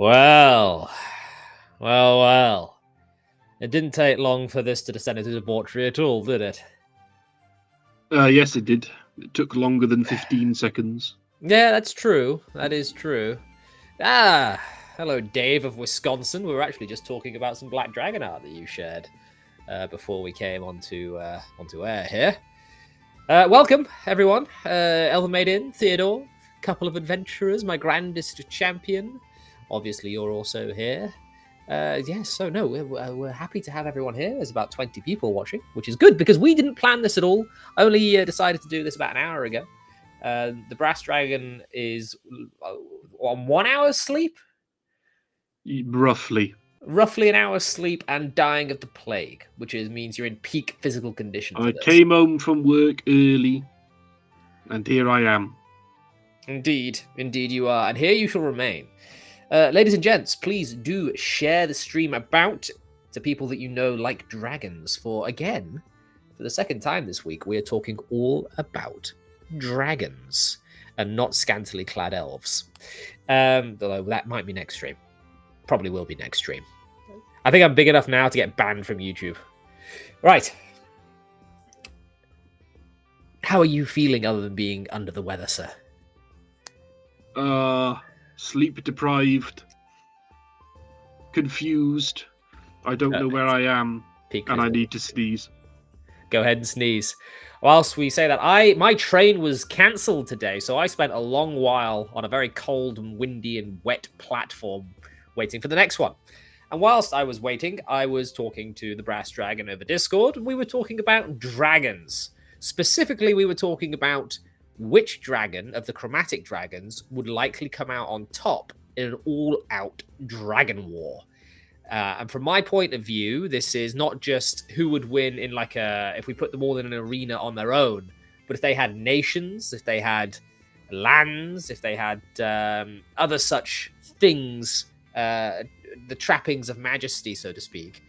Well, well. It didn't take long for this to descend into debauchery at all, did it? Yes, it did. It took longer than 15 seconds. Yeah, that's true. That is true. Hello, Dave of Wisconsin. We were actually just talking about some Black Dragon art that you shared before we came onto air here. Welcome, everyone. Elven Maiden, Theodore, couple of adventurers, my grandest champion. Obviously, you're also here. We're happy to have everyone here. There's about 20 people watching, which is good because we didn't plan this at all. Only decided to do this about an hour ago. The Brass Dragon is on 1 hour's sleep? Roughly. Roughly an hour's sleep and dying of the plague, which means you're in peak physical condition for I this. came home from work early, and here I am. Indeed you are, and here you shall remain. Ladies and gents, please do share the stream about to people that you know like dragons. For the second time this week, we are talking all about dragons and not scantily clad elves. Although that might be next stream. Probably will be next stream. I think I'm big enough now to get banned from YouTube. Right. How are you feeling other than being under the weather, sir? Sleep deprived, confused. I don't know where I am, and I need to sneeze. Go ahead and sneeze. Whilst we say that, my train was cancelled today, so I spent a long while on a very cold and windy and wet platform waiting for the next one. And whilst I was waiting, I was talking to the Brass Dragon over Discord, and we were talking about dragons. Specifically, we were talking about which dragon of the Chromatic Dragons would likely come out on top in an all-out dragon war. And from my point of view, this is not just who would win in if we put them all in an arena on their own, but if they had nations, if they had lands, if they had other such things, the trappings of majesty, so to speak,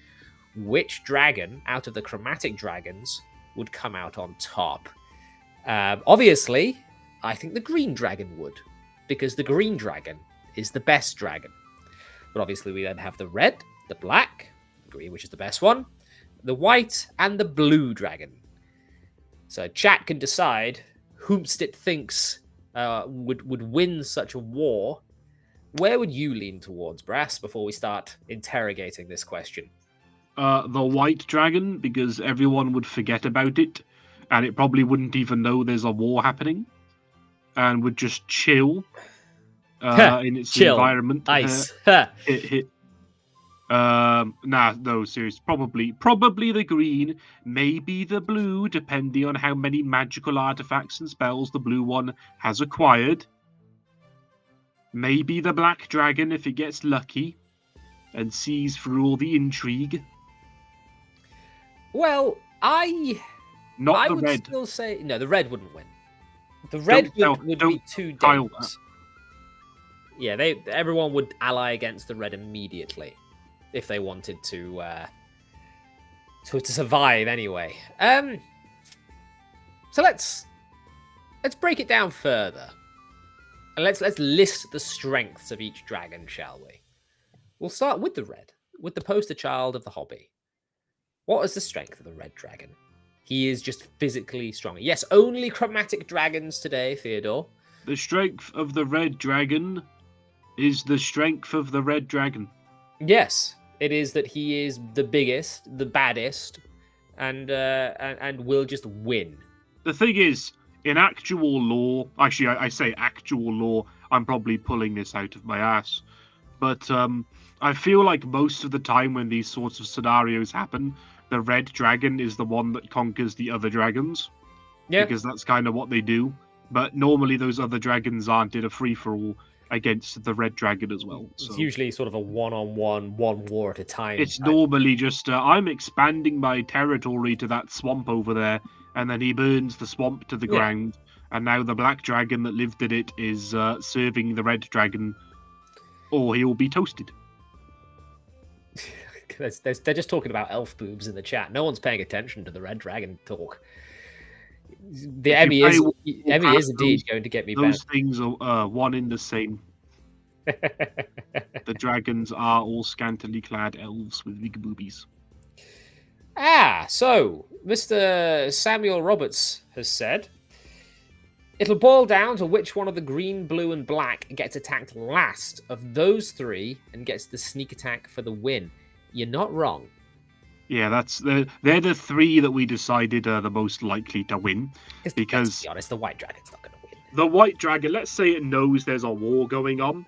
which dragon out of the Chromatic Dragons would come out on top? Obviously, I think the green dragon would, because the green dragon is the best dragon. But obviously, we then have the red, the black, green, which is the best one, the white, and the blue dragon. So chat can decide whomst it thinks would win such a war. Where would you lean towards, Brass, before we start interrogating this question? The white dragon, because everyone would forget about it, and it probably wouldn't even know there's a war happening, and would just chill in its environment. Ice. No, seriously. Probably the green, maybe the blue, depending on how many magical artifacts and spells the blue one has acquired. Maybe the black dragon if it gets lucky and sees through all the intrigue. Well, I would red. Still say no. The red wouldn't win. The red would be too dangerous. Yeah, everyone would ally against the red immediately if they wanted to survive anyway. So let's break it down further, and let's list the strengths of each dragon, shall we? We'll start with the red, with the poster child of the hobby. What is the strength of the red dragon? He is just physically strong. Yes, only Chromatic Dragons today, Theodore. The strength of the red dragon is the strength of the red dragon. Yes, it is that he is the biggest, the baddest, and will just win. The thing is, in actual lore, actually, I say actual lore, I'm probably pulling this out of my ass, but I feel like most of the time when these sorts of scenarios happen, the red dragon is the one that conquers the other dragons. Yeah. Because that's kind of what they do. But normally those other dragons aren't in a free-for-all against the red dragon as well. So. It's usually sort of a one-on-one, one war at a time. It's normally just, I'm expanding my territory to that swamp over there, and then he burns the swamp to the ground, and now the black dragon that lived in it is serving the red dragon, or he will be toasted. They're just talking about elf boobs in the chat. No one's paying attention to the red dragon talk. The Emmy is indeed going to get me back. Those things are one in the same. The dragons are all scantily clad elves with big boobies. So Mr. Samuel Roberts has said it'll boil down to which one of the green, blue, and black gets attacked last of those three and gets the sneak attack for the win. You're not wrong. Yeah, they're the three that we decided are the most likely to win. Because let's be honest, the white dragon's not going to win. The white dragon, let's say it knows there's a war going on.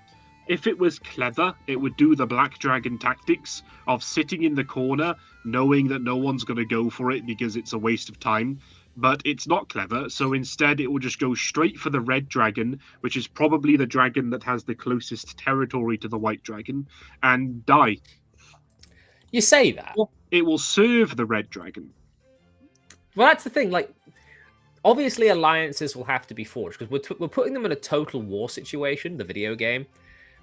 If it was clever, it would do the black dragon tactics of sitting in the corner, knowing that no one's going to go for it because it's a waste of time. But it's not clever, so instead it will just go straight for the red dragon, which is probably the dragon that has the closest territory to the white dragon, and die. You say that. It will serve the red dragon. Well, that's the thing. Like, obviously, alliances will have to be forged because we're putting them in a total war situation, the video game,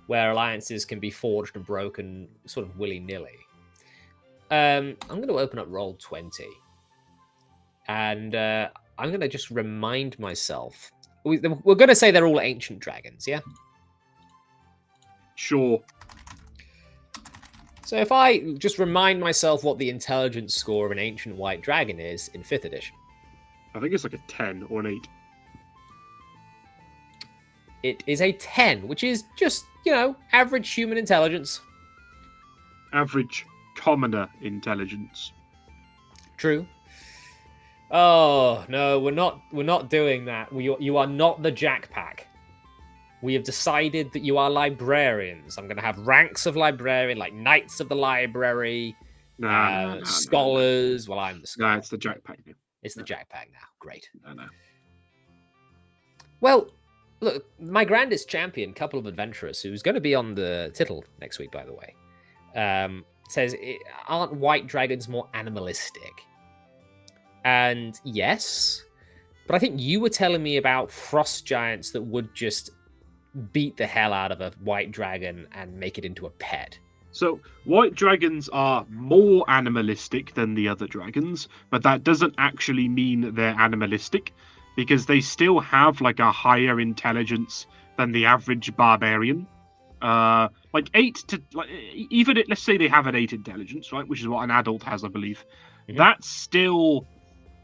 where alliances can be forged and broken sort of willy-nilly. I'm going to open up Roll20. And I'm going to just remind myself. We're going to say they're all ancient dragons, yeah? Sure. So if I just remind myself what the intelligence score of an ancient white dragon is in 5th edition. I think it's like a 10 or an 8. It is a 10, which is just, average human intelligence. Average commoner intelligence. True. Oh, no, we're not doing that. You are not the Jack Pack. We have decided that you are librarians. I'm going to have ranks of librarian, like Knights of the Library, Scholars. No. Well, I'm the scholar. No, it's the Jack Pack now. It's the Jack Pack now. Great. No. Well, look, my grandest champion, couple of adventurers, who's going to be on the tittle next week, by the way, says, aren't white dragons more animalistic? And yes, but I think you were telling me about frost giants that would just beat the hell out of a white dragon and make it into a pet. So, white dragons are more animalistic than the other dragons, but that doesn't actually mean they're animalistic, because they still have, like, a higher intelligence than the average barbarian. Like, 8 to... let's say they have an 8 intelligence, right, which is what an adult has, I believe. Mm-hmm. That's still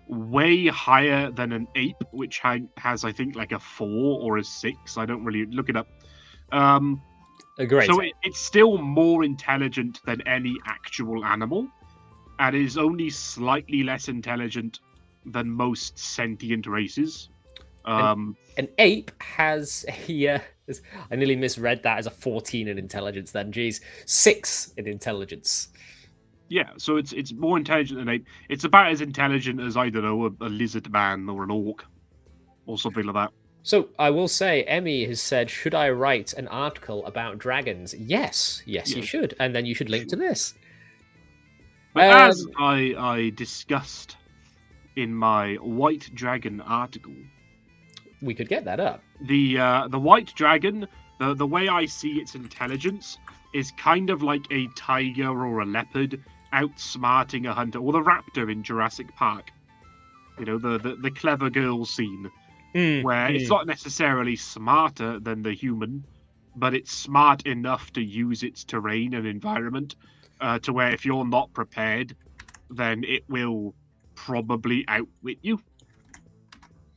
way higher than an ape, which has, I think, like a 4 or a 6. I don't really look it up. Great. So it's still more intelligent than any actual animal, and is only slightly less intelligent than most sentient races. An ape has a... I nearly misread that as a 14 in intelligence then. Geez. 6 in intelligence. Yeah, so it's more intelligent than ape. It's about as intelligent as, I don't know, a lizard man or an orc or something like that. So I will say, Emmy has said, should I write an article about dragons? Yes, you should. And then you should link to this. But as I discussed in my White Dragon article... We could get that up. The White Dragon, the way I see its intelligence, is kind of like a tiger or a leopard outsmarting a hunter, or the raptor in Jurassic Park. You know, the clever girl scene, where it's not necessarily smarter than the human, but it's smart enough to use its terrain and environment to where if you're not prepared, then it will probably outwit you.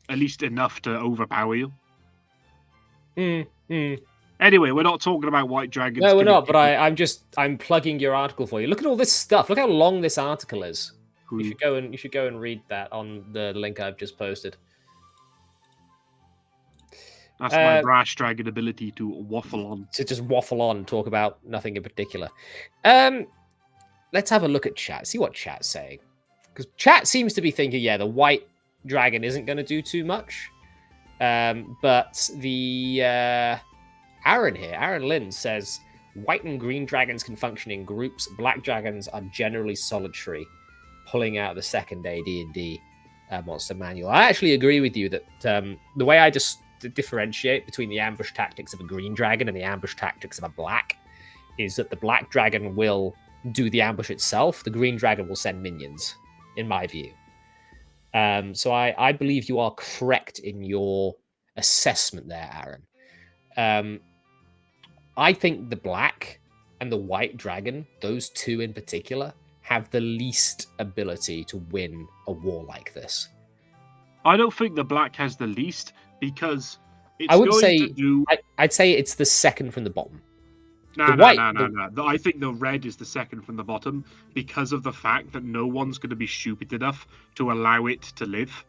At least enough to overpower you. Anyway, we're not talking about white dragons. No, we're not, but I'm plugging your article for you. Look at all this stuff. Look how long this article is. You should go and read that on the link I've just posted. That's my brash dragon ability to waffle on. To just waffle on and talk about nothing in particular. Let's have a look at chat. See what chat's saying. Because chat seems to be thinking, yeah, the white dragon isn't going to do too much. But the... Aaron Lynn says, white and green dragons can function in groups. Black dragons are generally solitary, pulling out the second AD&D monster manual. I actually agree with you that the way I just differentiate between the ambush tactics of a green dragon and the ambush tactics of a black is that the black dragon will do the ambush itself. The green dragon will send minions, in my view. So I believe you are correct in your assessment there, Aaron. I think the black and the white dragon, those two in particular, have the least ability to win a war like this. I don't think the black has the least because I it's would going to say do. I'd say it's the second from the bottom. No, The no, white, no, no, no. I think the red is the second from the bottom because of the fact that no one's going to be stupid enough to allow it to live.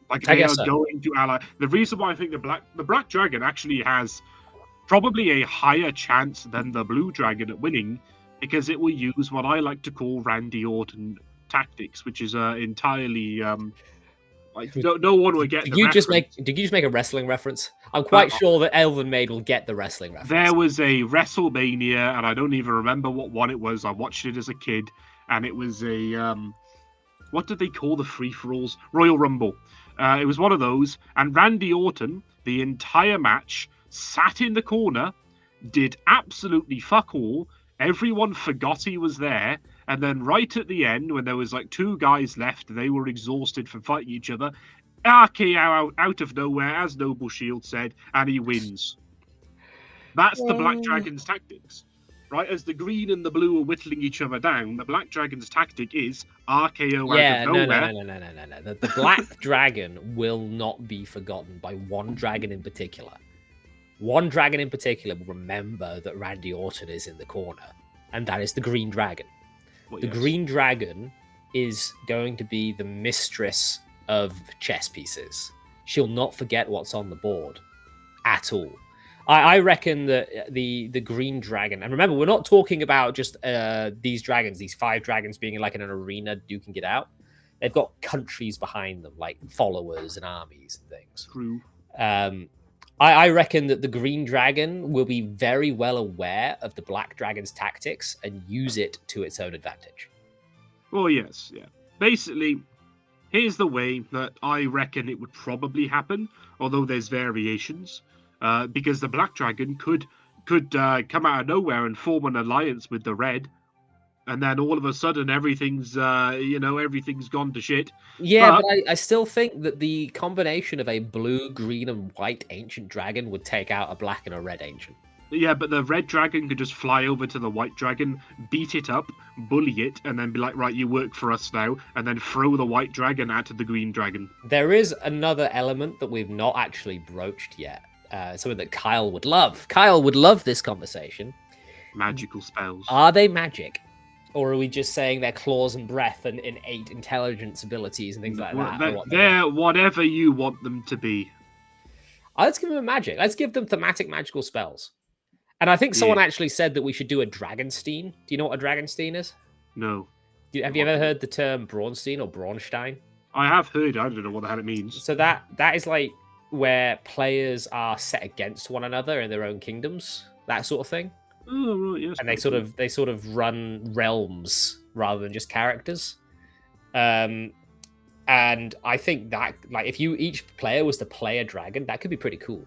Like I they guess are so. going to ally. The reason why I think the black dragon actually has probably a higher chance than the blue dragon at winning because it will use what I like to call Randy Orton tactics, which is entirely like no one will get Did the you just reference. make a wrestling reference? I'm Uh, quite sure that Elven Maid will get the wrestling reference. there was a WrestleMania, and I don't even remember what one it was. I watched it as a kid, and it was a what did they call the free for alls? Royal Rumble. It was one of those, and Randy Orton, the entire match, sat in the corner, did absolutely fuck all. Everyone forgot he was there, and then right at the end, when there was like two guys left, they were exhausted from fighting each other. RKO out of nowhere, as Noble Shield said, and he wins. That's the Black Dragon's tactics, right? As the green and the blue are whittling each other down, the Black Dragon's tactic is RKO out of nowhere. No. The Black Dragon will not be forgotten by one dragon in particular. One dragon in particular will remember that Randy Orton is in the corner, and that is the Green Dragon. Well, The yes. Green Dragon is going to be the mistress of chess pieces. She'll not forget what's on the board at all. I reckon that the Green Dragon, and remember, we're not talking about just these dragons, these 5 dragons being like in an arena duking it out. They've got countries behind them, like followers and armies and things. True. I reckon that the Green Dragon will be very well aware of the Black Dragon's tactics and use it to its own advantage. Well, yes, yeah. Basically, here's the way that I reckon it would probably happen, although there's variations, because the Black Dragon could come out of nowhere and form an alliance with the Red, and then all of a sudden everything's everything's gone to shit. Yeah, But- but I still think that the combination of a blue, green, and white ancient dragon would take out a black and a red ancient. Yeah, but the Red Dragon could just fly over to the White Dragon, beat it up, bully it, and then be like, right, you work for us now, and then throw the White Dragon out to the Green Dragon. There is another element that we've not actually broached yet. Something that Kyle would love. Kyle would love this conversation. Magical spells. Are they magic? Or are we just saying they're claws and breath and innate intelligence abilities and things like that? They're whatever you want them to be. Let's give them magic. Let's give them thematic magical spells. And I think someone actually said that we should do a Dragonstein. Do you know what a Dragonstein is? No. Have you ever heard the term Braunstein or Braunstein? I have heard. I don't know what the hell it means. So that is like where players are set against one another in their own kingdoms, that sort of thing. Oh, right, yes. And they sort of run realms rather than just characters. And I think that, like, if each player was to play a dragon, that could be pretty cool.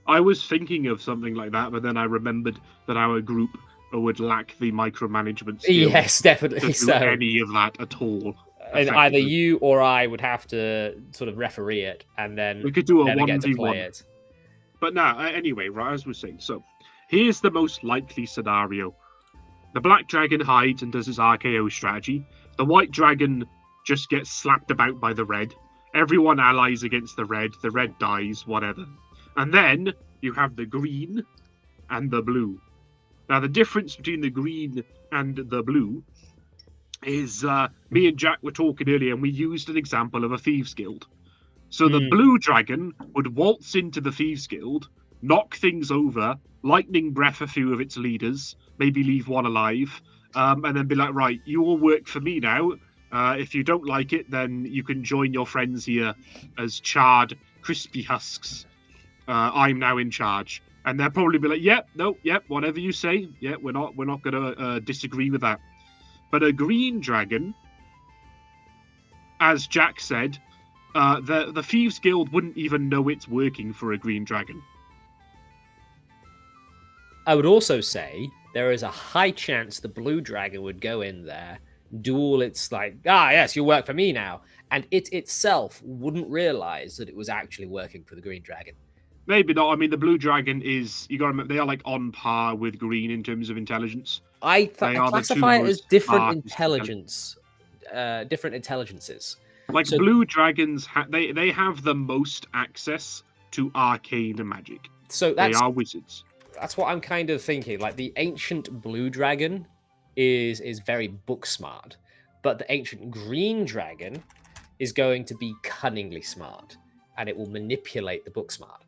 I was thinking of something like that, but then I remembered that our group would lack the micromanagement skills. Yes, definitely to do so. any of that at all. And either you or I would have to sort of referee it, and then we could do a never get to play 1v1. it. But now, anyway, right, as we're saying, so here's the most likely scenario. The Black Dragon hides and does his RKO strategy. The White Dragon just gets slapped about by the Red. Everyone allies against the Red dies, whatever. And then you have the Green and the Blue. Now, the difference between the Green and the Blue is me and Jack were talking earlier, and we used an example of a Thieves Guild. So the Blue Dragon would waltz into the Thieves Guild, knock things over, lightning breath a few of its leaders, maybe leave one alive, and then be like, right, you all work for me now. If you don't like it, then you can join your friends here as charred, crispy husks. I'm now in charge. And they'll probably be like, yep, whatever you say. Yeah, we're not going to disagree with that. But a Green Dragon, as Jack said, the Thieves Guild wouldn't even know it's working for a Green Dragon. I would also say there is a high chance the Blue Dragon would go in there, do all its like, yes, you work for me now. And it itself wouldn't realize that it was actually working for the Green Dragon. Maybe not. I mean, the blue dragon is, you got to remember, they are like on par with green in terms of intelligence. I They are the two classify it as most different smartest intelligence, different intelligences. Like So, blue dragons, they have the most access to arcane magic. so They are wizards. that's what I'm kind of thinking. Like the ancient blue dragon is very book smart, but the ancient green dragon is going to be cunningly smart, and it will manipulate the book smart.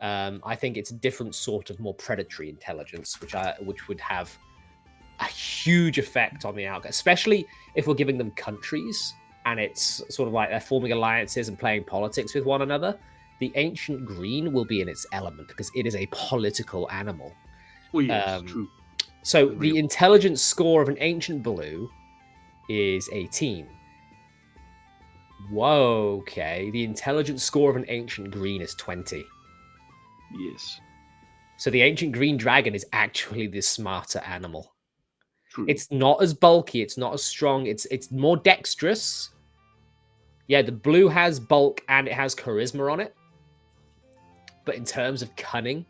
I think it's a different sort of more predatory intelligence, which would have a huge effect on the outcome, especially if we're giving them countries and it's sort of like they're forming alliances and playing politics with one another. The ancient green will be in its element because it is a political animal. Oh yes, true. So the intelligence score of an ancient blue is 18. Whoa, okay. The intelligence score of an ancient green is 20. Yes. So the ancient green dragon is actually the smarter animal. True. It's not as bulky, it's not as strong, it's more dexterous. Yeah, the blue has bulk and it has charisma on it. But in terms of cunning,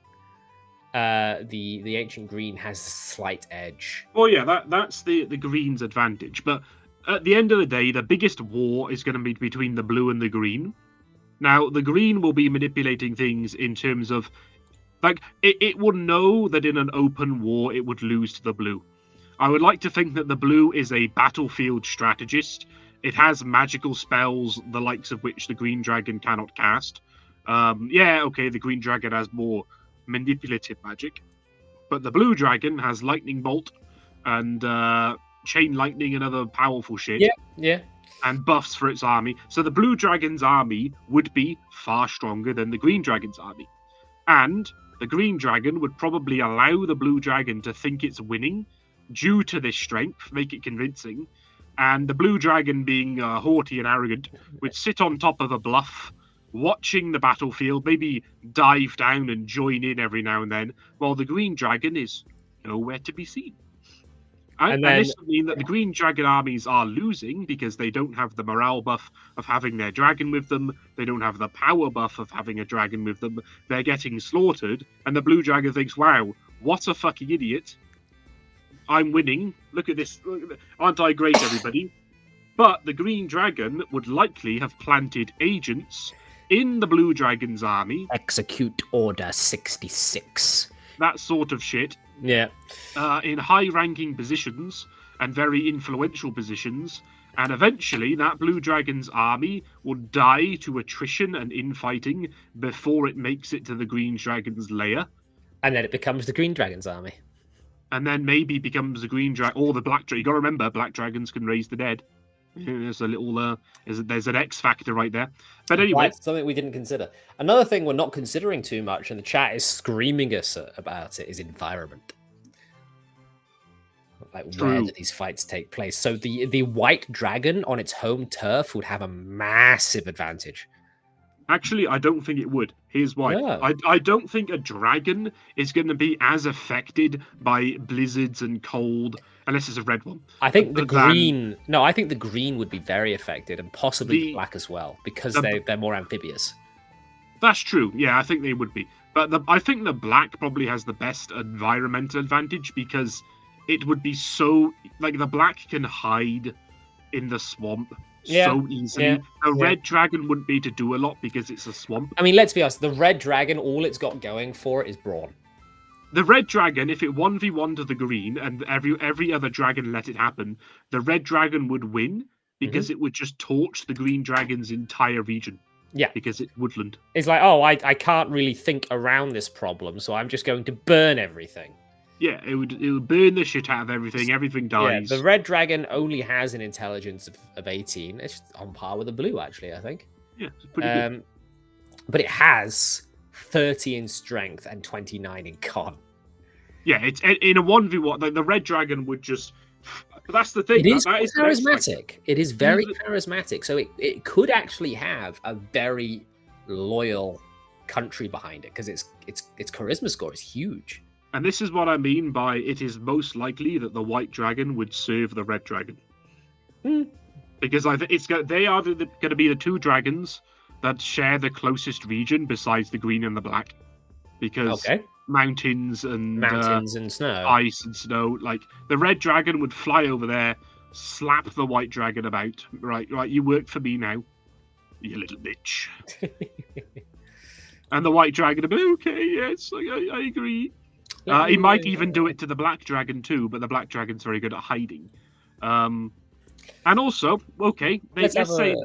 the ancient green has a slight edge. Oh yeah, that's the green's advantage. But at the end of the day, the biggest war is going to be between the blue and the green. Now, the green will be manipulating things in terms of, like, it will know that in an open war it would lose to the blue. I would like to think that the blue is a battlefield strategist. It has magical spells, the likes of which the green dragon cannot cast. Yeah, okay, the green dragon has more manipulative magic, but the blue dragon has lightning bolt and chain lightning and other powerful shit. Yeah. And buffs for its army. So the blue dragon's army would be far stronger than the green dragon's army. And the green dragon would probably allow the blue dragon to think it's winning due to this strength, make it convincing. And the blue dragon, being haughty and arrogant, would sit on top of a bluff, watching the battlefield, maybe dive down and join in every now and then, while the green dragon is nowhere to be seen. And this would mean that the green dragon armies are losing because they don't have the morale buff of having their dragon with them. They don't have the power buff of having a dragon with them. They're getting slaughtered. And the blue dragon thinks, wow, what a fucking idiot. I'm winning. Look at this. Aren't I great, everybody? But the green dragon would likely have planted agents in the blue dragon's army. Execute Order 66. That sort of shit. Yeah. In high-ranking positions and very influential positions, and eventually that blue dragon's army will die to attrition and infighting before it makes it to the green dragon's lair. And then it becomes the green dragon's army. And then maybe becomes the green dragon or the black dragon. You got to remember, black dragons can raise the dead. There's a little, there's an X factor right there. But anyway, right, something we didn't consider. Another thing we're not considering too much, and the chat is screaming us about it, is environment. Like, where do these fights take place? So the white dragon on its home turf would have a massive advantage. Actually, I don't think it would. Here's why. Yeah. I don't think a dragon is going to be as affected by blizzards and cold, unless it's a red one. I think the green... No, I think the green would be very affected, and possibly the black as well, because they're more amphibious. That's true. Yeah, I think they would be. But I think the black probably has the best environmental advantage, because it would be so... Like, the black can hide in the swamp so easily. Yeah, the red dragon wouldn't be able to do a lot because it's a swamp. I mean, let's be honest. The red dragon, all it's got going for it is brawn. The red dragon, if it 1v1 to the green and every other dragon let it happen, the red dragon would win because it would just torch the green dragon's entire region. Yeah. Because it's woodland. It's like, oh, I can't really think around this problem, so I'm just going to burn everything. Yeah, it would burn the shit out of everything. Everything dies. Yeah, the red dragon only has an intelligence of 18. It's on par with the blue, actually, I think. Yeah, it's pretty good. But it has 30 in strength and 29 in con. Yeah, it's in a 1v1. The red dragon would just... But that's the thing. It is charismatic. It is very charismatic. So it could actually have a very loyal country behind it because its charisma score is huge. And this is what I mean by it is most likely that the white dragon would serve the red dragon. Because they are going to be the two dragons that share the closest region besides the green and the black. because Okay. mountains and Mountains and snow. ice and snow. Like the red dragon would fly over there, slap the white dragon about. Right, you work for me now, you little bitch. And the white dragon would be okay. Yes, I agree. He might even do it to the black dragon too, but the black dragon's very good at hiding. And also, okay, let's say.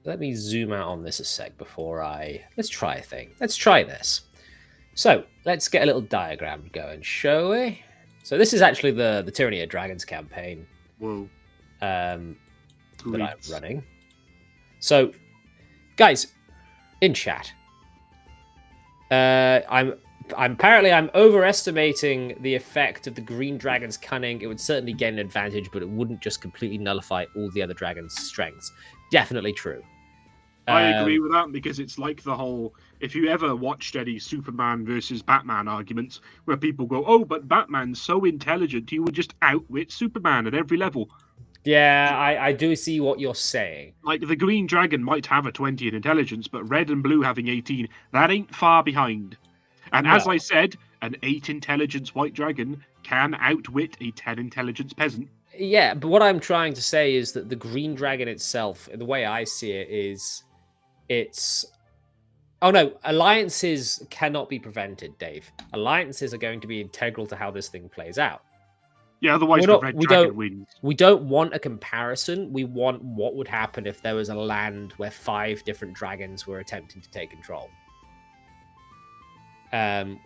Let me zoom out on this a sec before let's try a thing. Let's try this. So let's get a little diagram going, shall we? So this is actually the Tyranny of Dragons campaign. Whoa. That I'm running. So, guys, in chat, I'm overestimating the effect of the green dragon's cunning. It would certainly gain an advantage, but it wouldn't just completely nullify all the other dragon's strengths. Definitely true. I agree with that, because it's like the whole, if you ever watched any Superman versus Batman arguments where people go, oh, but Batman's so intelligent, he would just outwit Superman at every level. Yeah, I do see what you're saying. Like, the green dragon might have a 20 in intelligence, but red and blue having 18, that ain't far behind. And as I said, an 8 intelligence white dragon can outwit a 10 intelligence peasant. Yeah, but what I'm trying to say is that the green dragon itself, the way I see it, is oh no, alliances cannot be prevented, Dave. Alliances are going to be integral to how this thing plays out. Yeah, otherwise the red dragon wins. We don't want a comparison. We want what would happen if there was a land where 5 different dragons were attempting to take control. Apparently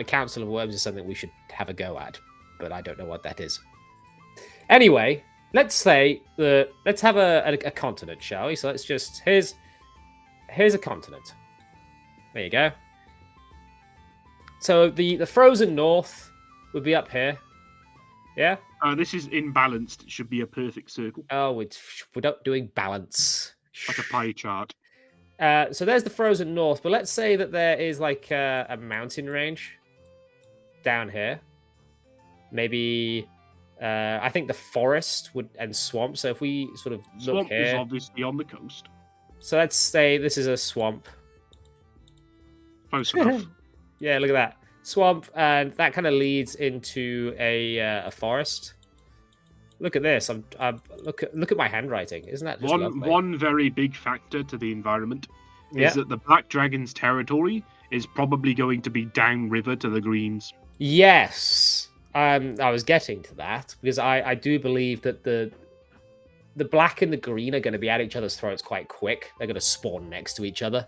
Council of Worms is something we should have a go at, but I don't know what that is. Anyway, let's have a continent, shall we? So let's just here's a continent. There you go. So the frozen north would be up here. Yeah. This is imbalanced. It should be a perfect circle. Oh, we're not doing balance. Like a pie chart. So there's the frozen north, but let's say that there is like a mountain range down here. Maybe I think the forest and swamp. So if we sort of look swamp here, is obviously on the coast. So let's say this is a swamp. Close enough. Yeah, look at that swamp, and that kind of leads into a forest. Look at this. Look at my handwriting. Isn't that just lovely? One very big factor to the environment is that the Black Dragon's territory is probably going to be downriver to the Greens. Yes, I was getting to that because I do believe that the black and the green are going to be at each other's throats quite quick. They're going to spawn next to each other.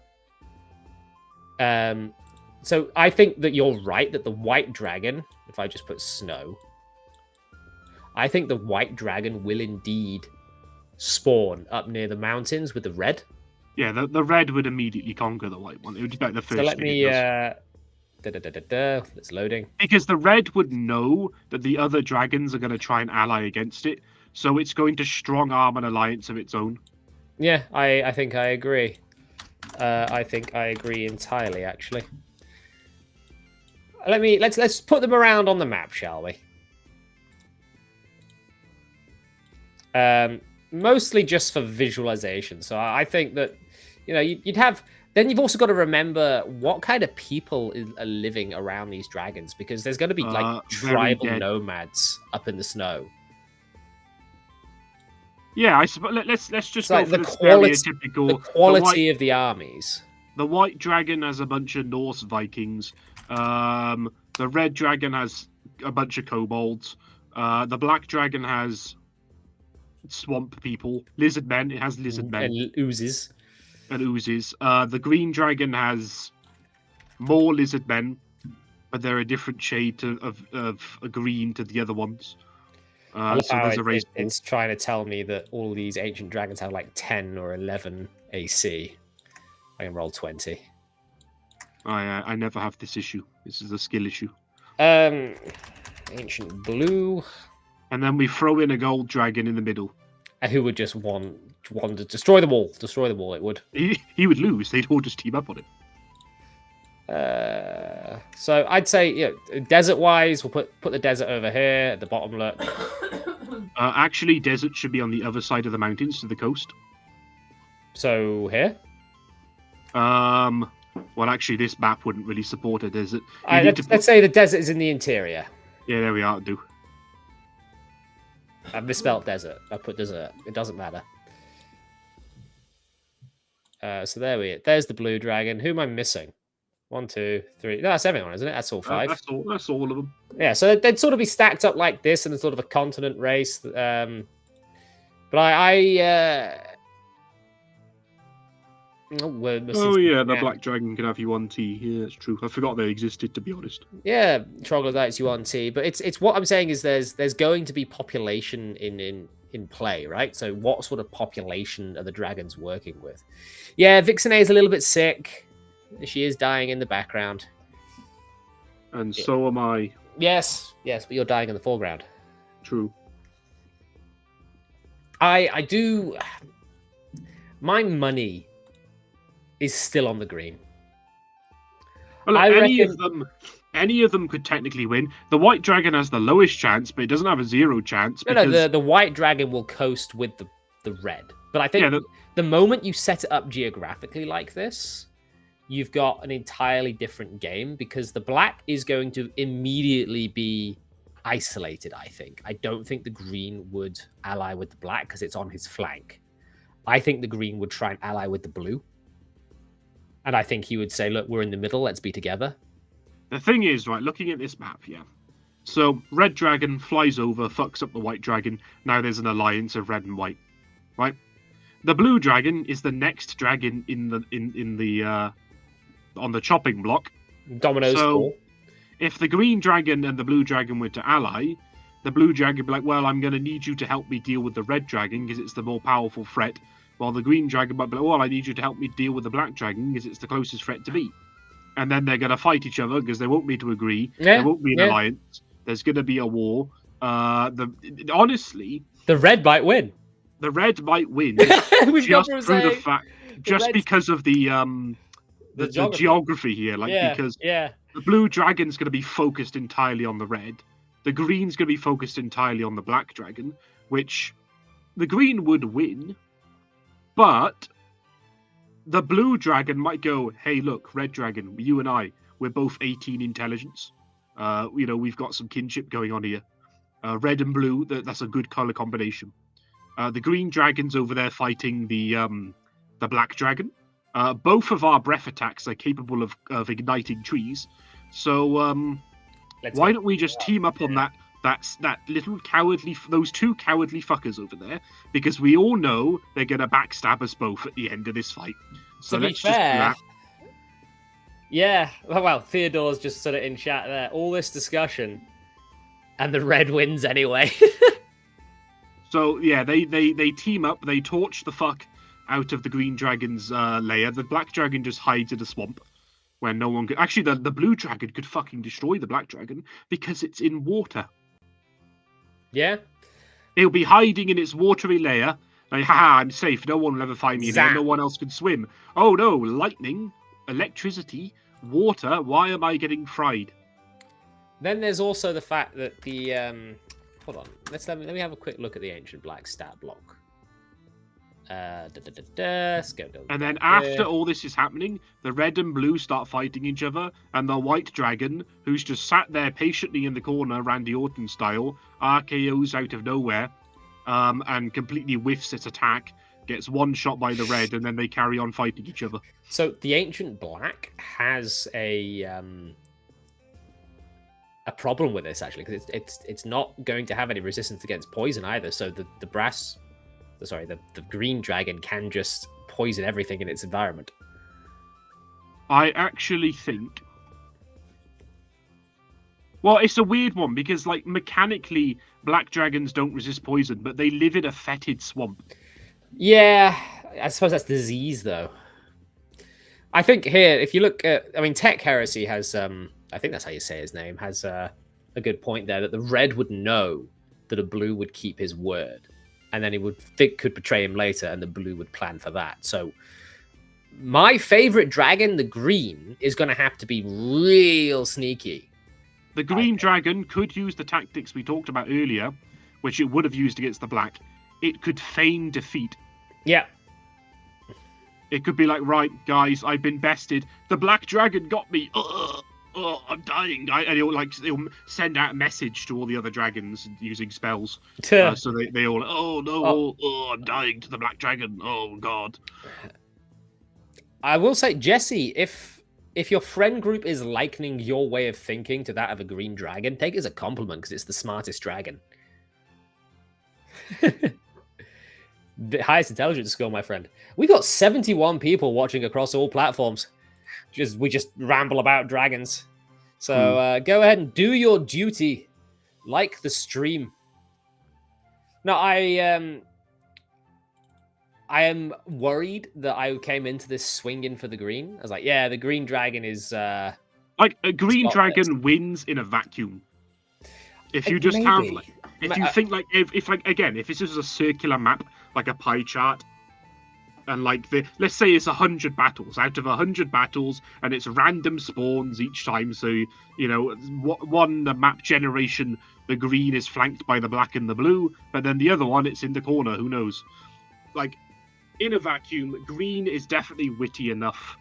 So I think that you're right that the white dragon, if I just put snow, I think the white dragon will indeed spawn up near the mountains with the red. Yeah, the red would immediately conquer the white one. It would be like the first so let thing me, it does. It's loading. Because the red would know that the other dragons are going to try and ally against it, so it's going to strong arm an alliance of its own. Yeah, I think I agree. I think I agree entirely, actually. Let's put them around on the map, shall we? Mostly just for visualization. So I think that, you'd have... Then you've also got to remember what kind of people are living around these dragons, because there's going to be like tribal nomads up in the snow. Yeah, I suppose. Let's just go like for the stereotypical. The quality of the armies. The white dragon has a bunch of Norse Vikings. The red dragon has a bunch of kobolds. The black dragon has swamp people, lizard men. It has lizard men and oozes. The green dragon has more lizard men, but they're a different shade of green to the other ones. So there's a race. It's trying to tell me that all these ancient dragons have like 10 or 11 AC. I can roll 20. I never have this issue. This is a skill issue. Ancient blue. And then we throw in a gold dragon in the middle. Who would just want to destroy them all. Destroy them all, it would. He would lose. They'd all just team up on him. So I'd say, desert-wise, we'll put the desert over here at the bottom. Look. Actually, desert should be on the other side of the mountains to the coast. So here? Well, actually, this map wouldn't really support a desert. Let's say the desert is in the interior. Yeah, there we are. Do. I misspelled desert. I put desert. It doesn't matter. So there's the blue dragon. Who am I missing? 1, 2, 3. No, that's everyone, isn't it? That's all 5. That's all of them. Yeah, so they'd sort of be stacked up like this in sort of a continent race. But the black dragon can have you on T. Yeah, that's true. I forgot they existed, to be honest. Yeah, troglodytes you on T. But it's what I'm saying is there's going to be population in play, right? So what sort of population are the dragons working with? Yeah, Vixene is a little bit sick. She is dying in the background. And so am I. Yes, but you're dying in the foreground. True. I do... My money is still on the green. Well, any of them could technically win. The white dragon has the lowest chance, but it doesn't have a 0 chance. No, the white dragon will coast with the red. But I think the moment you set it up geographically like this, you've got an entirely different game, because the black is going to immediately be isolated, I think. I don't think the green would ally with the black because it's on his flank. I think the green would try and ally with the blue. And I think he would say, look, we're in the middle, let's be together. The thing is, right, looking at this map, yeah. So, red dragon flies over, fucks up the white dragon. Now there's an alliance of red and white, right? The blue dragon is the next dragon on the chopping block. Dominoes fall. If the green dragon and the blue dragon were to ally, the blue dragon would be like, well, I'm going to need you to help me deal with the red dragon because it's the more powerful threat. While the green dragon might be like, well, I need you to help me deal with the black dragon because it's the closest threat to me. And then they're going to fight each other because they won't be to agree. Yeah, there won't be an alliance. There's going to be a war. Honestly... The red might win. The red might win because of the geography here. Because the blue dragon's going to be focused entirely on the red. The green's going to be focused entirely on the black dragon, which the green would win, but the blue dragon might go, hey, look, red dragon, you and I, we're both 18 intelligence. We've got some kinship going on here. Red and blue, that's a good color combination. The green dragon's over there fighting the black dragon. Both of our breath attacks are capable of igniting trees. So why don't we just team up on that little cowardly, those two cowardly fuckers over there? Because we all know they're going to backstab us both at the end of this fight. So let's just do that. Yeah, well, Theodore's just sort of in chat there. All this discussion, and the red wins anyway. So yeah, they team up. They torch the fuck out of the green dragon's lair. The black dragon just hides in a swamp where no one could. Actually, the blue dragon could fucking destroy the black dragon because it's in water. Yeah, it'll be hiding in its watery lair. Like, haha, I'm safe. No one will ever find me there. No one else can swim. Oh no, lightning, electricity, water. Why am I getting fried? Then there's also the fact that the hold on. Let me have a quick look at the ancient black stat block. Let's go. And then after all this is happening, the red and blue start fighting each other, and the white dragon, who's just sat there patiently in the corner, Randy Orton style, RKOs out of nowhere, and completely whiffs its attack, gets one shot by the red, and then they carry on fighting each other. So the ancient black has a problem with this actually, because it's not going to have any resistance against poison either. So the green dragon can just poison everything in its environment. I actually think... Well, it's a weird one, because, like, mechanically, black dragons don't resist poison, but they live in a fetid swamp. Yeah, I suppose that's disease, though. I think here, if you look at... I mean, Tech Heresy has... I think that's how you say his name, has a good point there, that the red would know that a blue would keep his word. And then he could betray him later, and the blue would plan for that. So my favorite dragon, the green, is going to have to be real sneaky. The green dragon could use the tactics we talked about earlier, which it would have used against the black. It could feign defeat. Yeah. It could be like, right, guys, I've been bested. The black dragon got me. I'm dying. And he'll send out a message to all the other dragons using spells. So they all, oh no, I'm dying to the black dragon. Oh god. I will say, Jesse, if your friend group is likening your way of thinking to that of a green dragon, take it as a compliment because it's the smartest dragon. The highest intelligence score, my friend. We've got 71 people watching across all platforms. We just ramble about dragons. So go ahead and do your duty. Like the stream. No, I am worried that I came into this swinging for the green. I was like, yeah, the green dragon is... like, a green dragon wins in a vacuum. If you just have... Like, if you think, like, if this is a circular map, like a pie chart, and, like, let's say it's 100 battles. Out of 100 battles, and it's random spawns each time, so, you know, the map generation, the green is flanked by the black and the blue, but then the other one, it's in the corner, who knows? Like, in a vacuum, green is definitely witty enough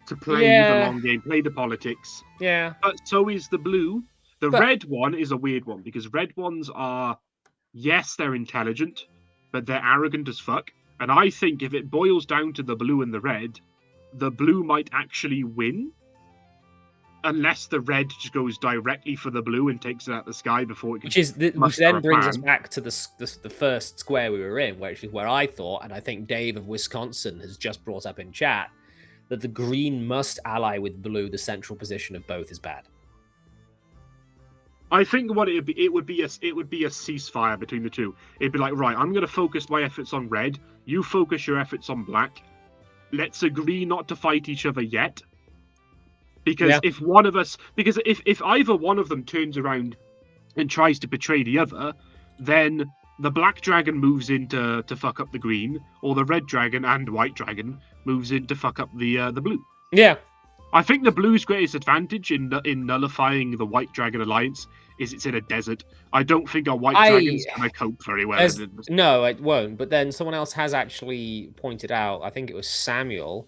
to play the long game, play the politics. Yeah. But so is the blue. The red one is a weird one, because red ones are, yes, they're intelligent, but they're arrogant as fuck. And I think if it boils down to the blue and the blue might actually win. Unless the red just goes directly for the blue and takes it out the sky before it can... Which then brings us back to the first square we were in, which is where I thought, and I think Dave of Wisconsin has just brought up in chat, that the green must ally with blue. The central position of both is bad. I think what it would be a ceasefire between the two. It'd be like, right, I'm going to focus my efforts on red. You focus your efforts on black. Let's agree not to fight each other yet. Because if either one of them turns around and tries to betray the other, then the black dragon moves in to fuck up the green, or the red dragon and white dragon moves in to fuck up the blue. Yeah. I think the blue's greatest advantage in nullifying the white dragon alliance is it's in a desert. I don't think a white dragon's going to cope very well. No, it won't. But then someone else has actually pointed out, I think it was Samuel,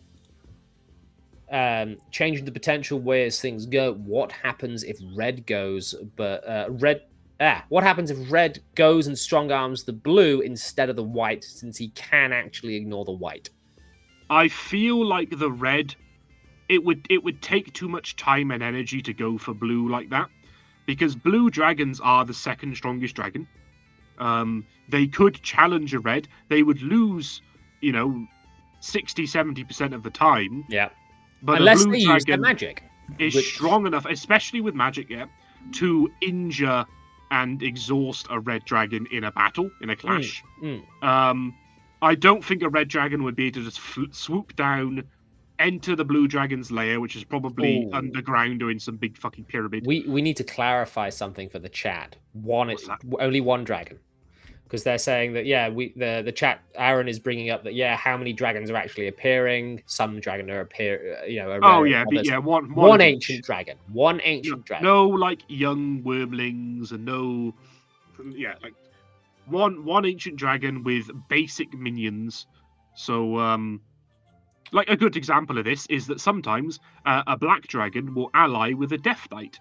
changing the potential way as things go. What happens if red goes, what happens if red goes and strong arms the blue instead of the white, since he can actually ignore the white? I feel like the red... It would take too much time and energy to go for blue like that, because blue dragons are the second strongest dragon. They could challenge a red. They would lose, 60-70% of the time. Yeah, but unless a blue they use their magic is strong enough, especially with magic, to injure and exhaust a red dragon in a battle, in a clash. I don't think a red dragon would be able to just swoop down, enter the blue dragon's lair, which is probably underground or in some big fucking pyramid. We need to clarify something for the chat. Only one dragon, because they're saying that the chat. Aaron is bringing up that how many dragons are actually appearing? Some dragon are one ancient dragon. One ancient dragon. No, like young wormlings, and no, like one ancient dragon with basic minions. So like a good example of this is that sometimes a black dragon will ally with a death knight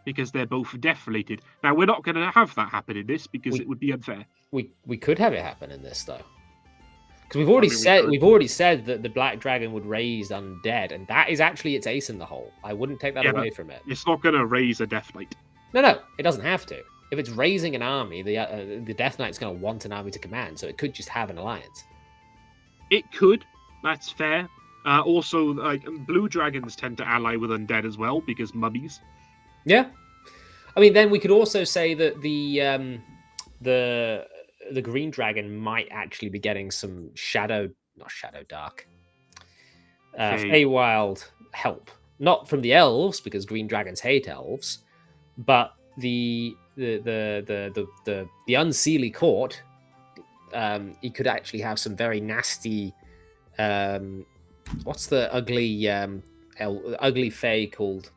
because they're both death related. Now we're not going to have that happen in this because it would be unfair. We could have it happen in this though, because we've already said that the black dragon would raise undead, and that is actually its ace in the hole. I wouldn't take that away from it. It's not going to raise a death knight. No, it doesn't have to. If it's raising an army, the death knight's going to want an army to command, so it could just have an alliance. It could. That's fair. Also, like blue dragons tend to ally with undead as well because mummies. Yeah, I mean, then we could also say that the green dragon might actually be getting some Feywild help, not from the elves because green dragons hate elves, but the unseelie court. He could actually have some very nasty. What's the ugly fae called?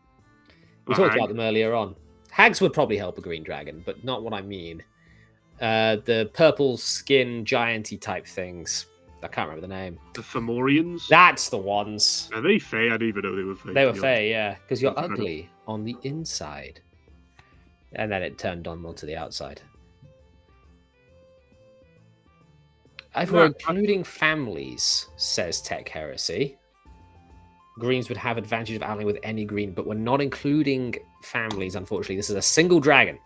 We talked about them earlier on. Hags would probably help a green dragon, but not what I mean. The purple skin gianty type things. I can't remember the name. The Fomorians. That's the ones. Are they Fae? I didn't even know they were Fae. They were Fae, yeah. Because you're That's fair ugly on the inside. And then it turned on to the outside. If we're including families, says Tech Heresy, greens would have advantage of allying with any green, but we're not including families, unfortunately. This is a single dragon,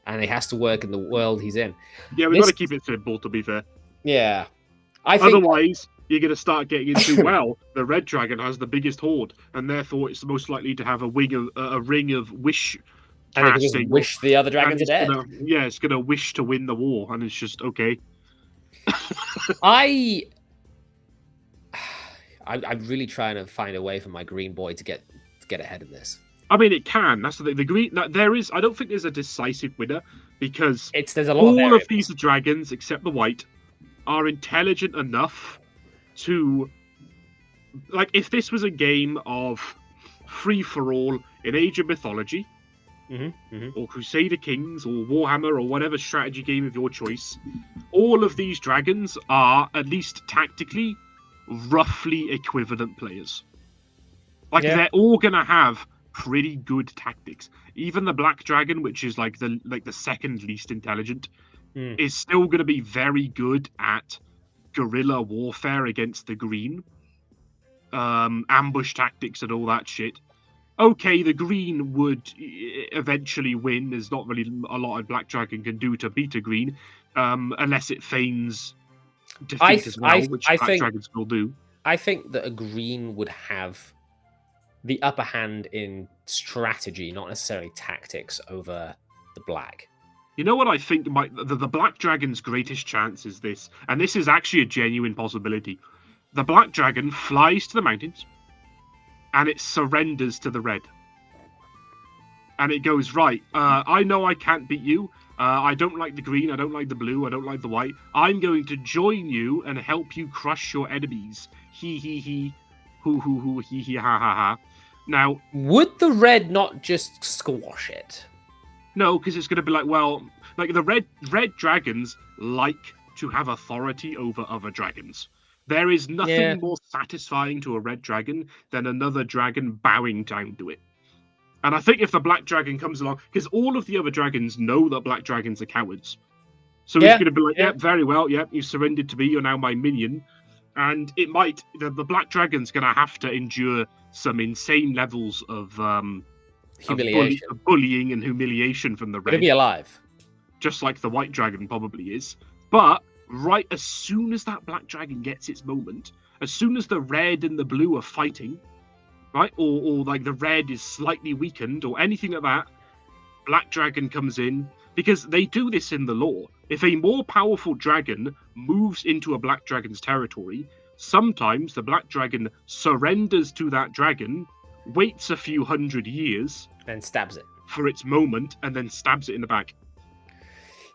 and he has to work in the world he's in. Yeah, we've got to keep it simple, to be fair. Yeah. Otherwise, you're going to start getting into, well, the red dragon has the biggest horde, and therefore it's most likely to have a ring of wish. And they can just wish the other dragons are dead. It's going to wish to win the war, and it's just, okay. I'm really trying to find a way for my green boy to get ahead of this. I mean, it can. That's the thing. The green. There is. I don't think there's a decisive winner because there's a lot all of these dragons, except the white, are intelligent enough to, like, if this was a game of free for all in Age of Mythology, or Crusader Kings, or Warhammer, or whatever strategy game of your choice, all of these dragons are, at least tactically, roughly equivalent players. Like, they're all gonna have pretty good tactics. Even the black dragon, which is like the second least intelligent, is still gonna be very good at guerrilla warfare against the green, ambush tactics and all that shit. Okay, the green would eventually win. There's not really a lot a black dragon can do to beat a green, unless it feigns defeat as well, which black dragons will do. I think that a green would have the upper hand in strategy, not necessarily tactics, over the black. You know what I think the black dragon's greatest chance is this, and this is actually a genuine possibility. The black dragon flies to the mountains, and it surrenders to the red. And it goes, right, I know I can't beat you. I don't like the green, I don't like the blue, I don't like the white. I'm going to join you and help you crush your enemies. He, hoo, he, ha, ha, ha. Now, would the red not just squash it? No, because it's going to be like, well, like the red dragons like to have authority over other dragons. There is nothing more satisfying to a red dragon than another dragon bowing down to it. And I think if the black dragon comes along, because all of the other dragons know that black dragons are cowards. So he's going to be like, yeah, very well, yeah, you surrendered to me, you're now my minion. And it might, the black dragon's going to have to endure some insane levels of humiliation, of bullying and humiliation from the red. He'll be alive. Just like the white dragon probably is. But right as soon as that black dragon gets its moment, as soon as the red and the blue are fighting, right, or like the red is slightly weakened or anything like that, black dragon comes in, because they do this in the lore. If a more powerful dragon moves into a black dragon's territory, sometimes the black dragon surrenders to that dragon, waits a few hundred years, and stabs it for its moment, and then stabs it in the back.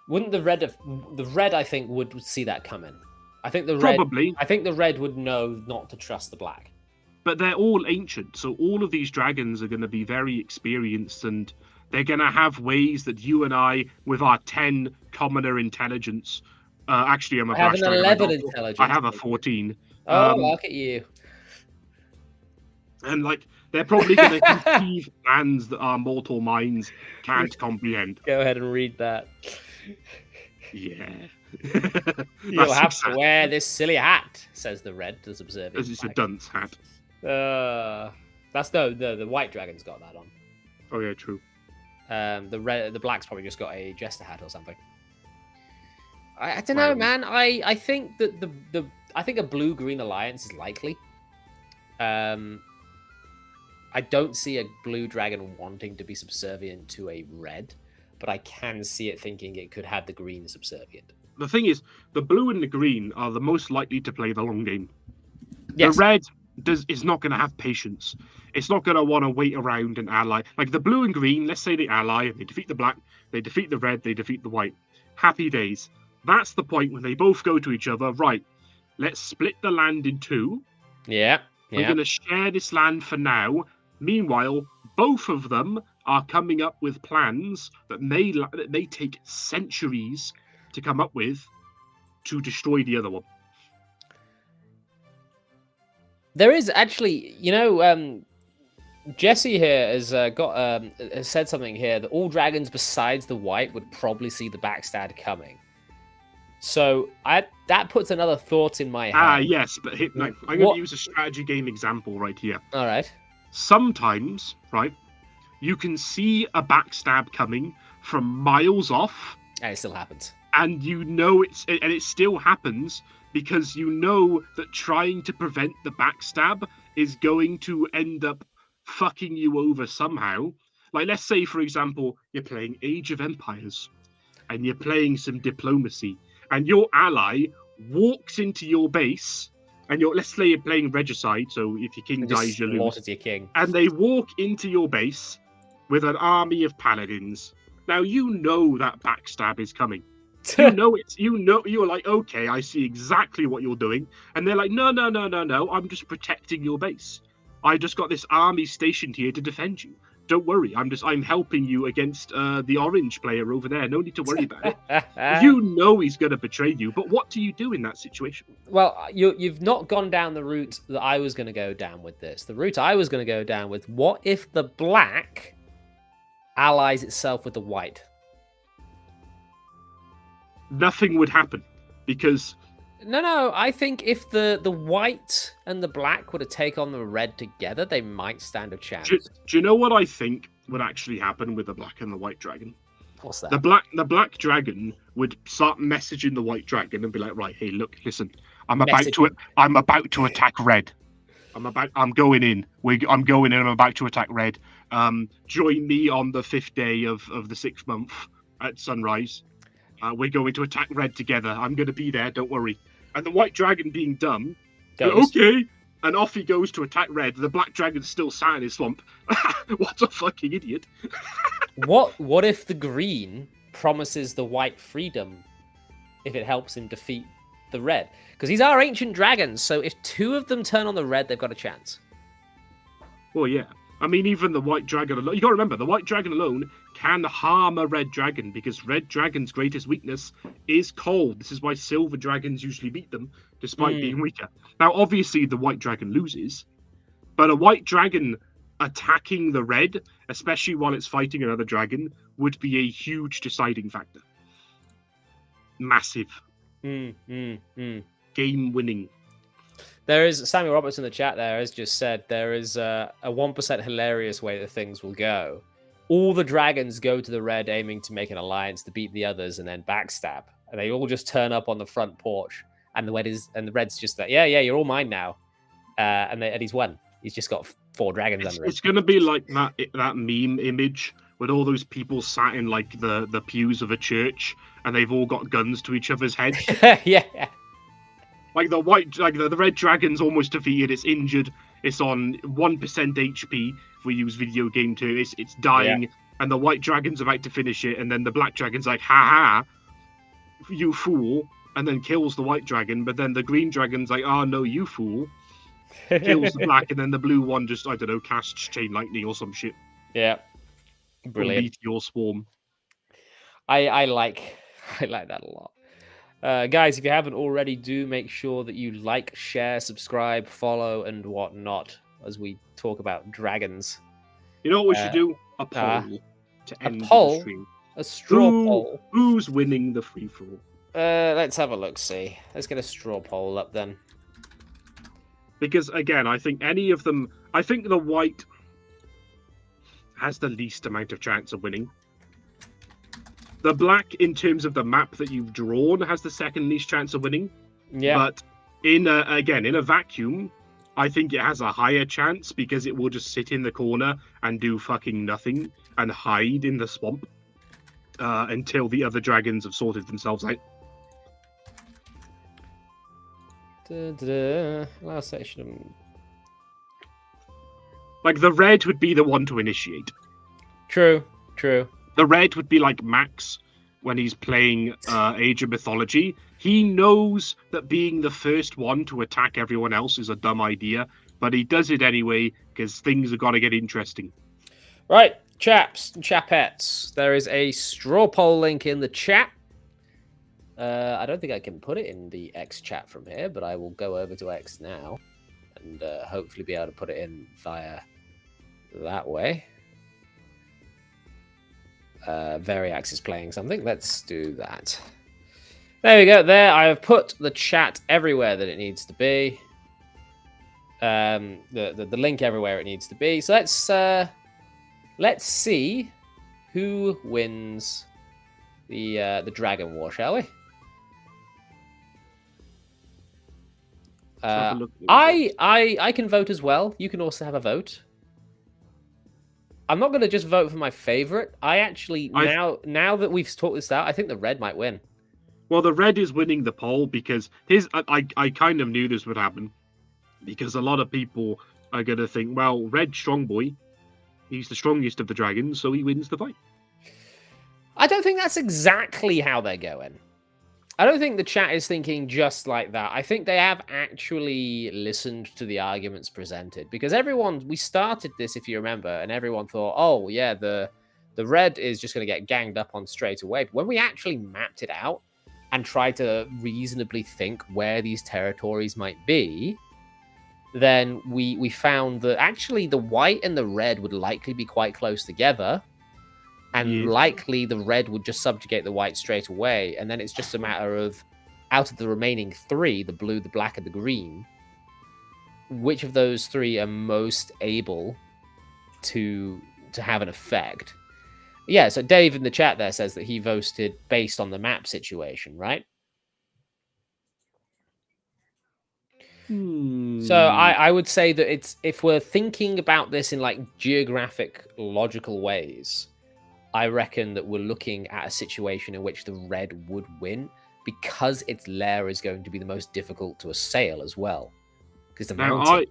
Wouldn't the red? I think would see that coming. I think the probably. Red, I think the red would know not to trust the black. But they're all ancient, so all of these dragons are going to be very experienced, and they're going to have ways that you and I, with our 10 commoner intelligence, actually I'm a I have an 11 dragon. intelligence. I have a 14. Oh, look at you. And like, they're probably going to conceive plans that our mortal minds can't comprehend. Go ahead and read that. Yeah. You'll have to wear this silly hat, says the red, as observing. As it's a dunce hat. That's the white dragon's got that on. Oh yeah, true. The black's probably just got a jester hat or something. I don't know, man. I think that I think a blue-green alliance is likely. I don't see a blue dragon wanting to be subservient to a red, but I can see it thinking it could have the green subservient. The thing is, the blue and the green are the most likely to play the long game. Yes. The red is not going to have patience. It's not going to want to wait around and ally. Like the blue and green, let's say they ally, they defeat the black, they defeat the red, they defeat the white. Happy days. That's the point when they both go to each other. Right, let's split the land in two. Yeah. We're going to share this land for now. Meanwhile, both of them are coming up with plans that may take centuries to come up with to destroy the other one. There is actually, Jesse here has said something here that all dragons besides the white would probably see the backstab coming. So that puts another thought in my head. Yes, but I'm going to use a strategy game example right here. All right. Sometimes, right, you can see a backstab coming from miles off, and it still happens. And it still happens because you know that trying to prevent the backstab is going to end up fucking you over somehow. Like, let's say, for example, you're playing Age of Empires and you're playing some diplomacy, and your ally walks into your base, and let's say you're playing regicide, so if your king dies, you lose. Your king. And they walk into your base with an army of paladins. Now you know that backstab is coming. You're like, okay, I see exactly what you're doing. And they're like, no, I'm just protecting your base. I just got this army stationed here to defend you. Don't worry, I'm helping you against the orange player over there. No need to worry about it. You know he's going to betray you, but what do you do in that situation? Well, you've not gone down the route that I was going to go down with this. The route I was going to go down with, what if the black allies itself with the white? Nothing would happen, because... No, I think if the white and the black were to take on the red together, they might stand a chance. Do you know what I think would actually happen with the black and the white dragon? What's that? The black dragon would start messaging the white dragon and be like, right, hey, look, listen, I'm about to attack red. I'm going in. I'm going in. I'm about to attack red. Join me on the 5th day of the 6th month at sunrise. We're going to attack red together. I'm going to be there. Don't worry. And the white dragon, being dumb, okay, and off he goes to attack red. The black dragon's still sat in his swamp. What a fucking idiot! What if the green promises the white freedom if it helps him defeat the red? Because these are ancient dragons, so if two of them turn on the red, they've got a chance. Well, yeah. I mean, even the white dragon alone... You got to remember, the white dragon alone can harm a red dragon, because red dragon's greatest weakness is cold. This is why silver dragons usually beat them, despite being weaker. Now, obviously, the white dragon loses, but a white dragon attacking the red, especially while it's fighting another dragon, would be a huge deciding factor. Massive. Game-winning. There is Samuel Roberts in the chat there has just said there is a 1% hilarious way that things will go. All the dragons go to the red aiming to make an alliance to beat the others and then backstab. And they all just turn up on the front porch. And the red's just like, yeah, you're all mine now. And he's won. He's just got 4 dragons under him. It's going to be like that meme image with all those people sat in like the pews of a church and they've all got guns to each other's heads. Yeah. Like the red dragon's almost defeated. It's injured. It's on 1% HP. If we use video game too, it's dying, and the white dragon's about to finish it, and then the black dragon's like, "Ha ha, you fool!" and then kills the white dragon. But then the green dragon's like, "Oh no, you fool!" kills the black, and then the blue one just, I don't know, casts chain lightning or some shit. Yeah, brilliant. Or meteor swarm. I like that a lot. Guys, if you haven't already, do make sure that you like, share, subscribe, follow, and whatnot as we talk about dragons. You know what we should do? A poll to end the stream. A straw poll. Who's winning the free-for-all? Let's have a look-see. Let's get a straw poll up then. Because, again, I think any of them... I think the white has the least amount of chance of winning. The black, in terms of the map that you've drawn, has the second least chance of winning. Yeah. But in a vacuum, I think it has a higher chance because it will just sit in the corner and do fucking nothing and hide in the swamp until the other dragons have sorted themselves out. Last section. Like, the red would be the one to initiate. True. The red would be like Max when he's playing Age of Mythology. He knows that being the first one to attack everyone else is a dumb idea, but he does it anyway because things are going to get interesting. Right, chaps and chapettes. There is a straw poll link in the chat. I don't think I can put it in the X chat from here, but I will go over to X now. and hopefully be able to put it in via that way. Variax is playing something. Let's do that. There we go. There, I have put the chat everywhere that it needs to be. The link everywhere it needs to be. So let's see who wins the Dragon War, shall we? I can vote as well. You can also have a vote. I'm not going to just vote for my favorite. Now that we've talked this out, I think the red might win. Well, the red is winning the poll because I kind of knew this would happen, because a lot of people are going to think, well, red strong boy, he's the strongest of the dragons, so he wins the fight. I don't think that's exactly how they're going. I don't think the chat is thinking just like that. I think they have actually listened to the arguments presented, because we started this, if you remember, and everyone thought, oh yeah, the red is just going to get ganged up on straight away. But when we actually mapped it out and tried to reasonably think where these territories might be, then we found that actually the white and the red would likely be quite close together. And likely the red would just subjugate the white straight away. And then it's just a matter of, out of the remaining three, the blue, the black, and the green, which of those three are most able to have an effect. Yeah, so Dave in the chat there says that he voted based on the map situation, right? So I would say that if we're thinking about this in like geographic, logical ways, I reckon that we're looking at a situation in which the red would win, because its lair is going to be the most difficult to assail as well. Because the mountain.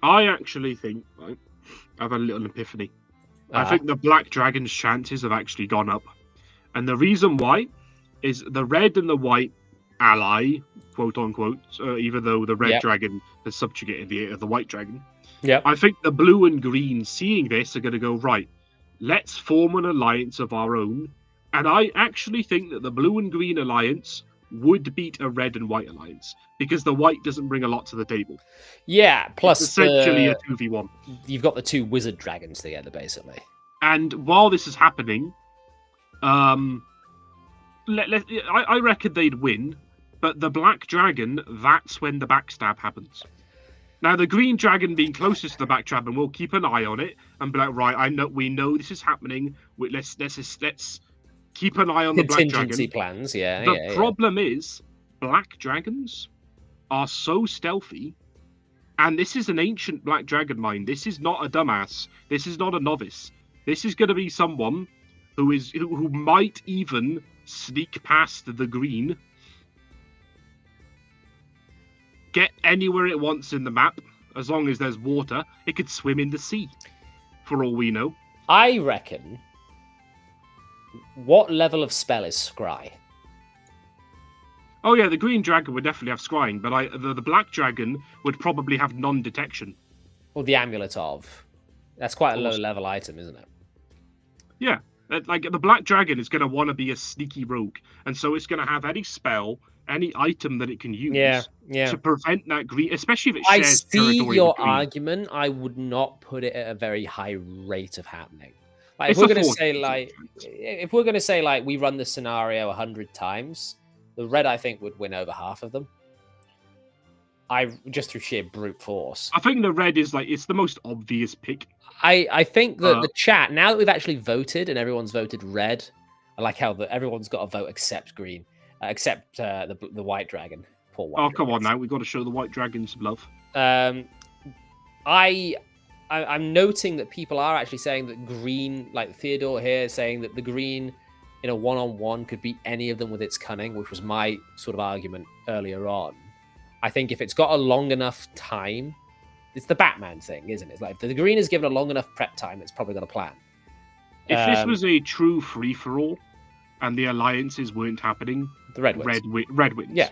I actually think, right, I've had a little epiphany. I think the black dragon's chances have actually gone up. And the reason why is the red and the white ally, quote unquote, even though the red dragon has subjugated the white dragon. Yeah. I think the blue and green, seeing this, are going to go, right, let's form an alliance of our own. And I actually think that the blue and green alliance would beat a red and white alliance, because the white doesn't bring a lot to the table. Yeah, plus it's essentially a 2v1. You've got the two wizard dragons together, basically. And while this is happening, I reckon they'd win, but the black dragon, that's when the backstab happens. Now, the green dragon being closest to the back dragon will keep an eye on it and be like, right, we know this is happening. Let's keep an eye on the black dragon. Contingency plans, yeah. The problem is, black dragons are so stealthy, and this is an ancient black dragon mind. This is not a dumbass. This is not a novice. This is going to be someone who might even sneak past the green, get anywhere it wants in the map, as long as there's water. It could swim in the sea, for all we know. I reckon. What level of spell is Scry? Oh yeah, the green dragon would definitely have scrying, but the black dragon would probably have non-detection. Or the amulet of. That's quite a low-level item, isn't it? Yeah, like the black dragon is going to want to be a sneaky rogue, and so it's going to have any spell, any item that it can use to prevent that green, especially if it shares territory. I see your argument. I would not put it at a very high rate of happening. Like, if we're going to say like we run the scenario 100 times, the red I think would win over half of them. Just through sheer brute force. I think the red is it's the most obvious pick. I think that the chat, now that we've actually voted and everyone's voted red, I like how everyone's got a vote except green. Except the white dragon. Poor white dragon. Come on now. We've got to show the white dragon some love. I'm noting that people are actually saying that green, like Theodore here, saying that the green in a one-on-one could beat any of them with its cunning, which was my sort of argument earlier on. I think if it's got a long enough time, it's the Batman thing, isn't it? It's like if the green is given a long enough prep time, it's probably got a plan. If this was a true free-for-all, and the alliances weren't happening, the red wins. Red wins. Yeah.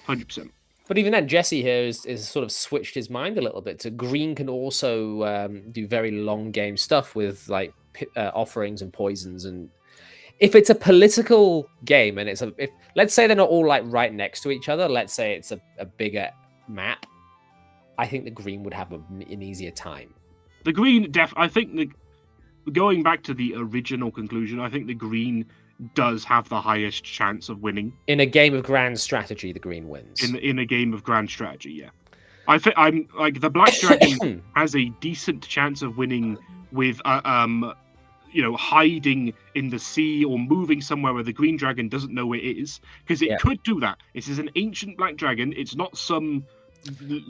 100%. But even then, Jesse here is sort of switched his mind a little bit to green can also do very long game stuff with like offerings and poisons. And if it's a political game and if let's say they're not all like right next to each other, let's say it's a bigger map, I think the green would have an easier time. The green, I think going back to the original conclusion, I think the green does have the highest chance of winning In a game of grand strategy. The green wins. in a game of grand strategy. Yeah, I'm like the black dragon has a decent chance of winning with hiding in the sea or moving somewhere where the green dragon doesn't know it is, because it could do that. This is an ancient black dragon. It's not some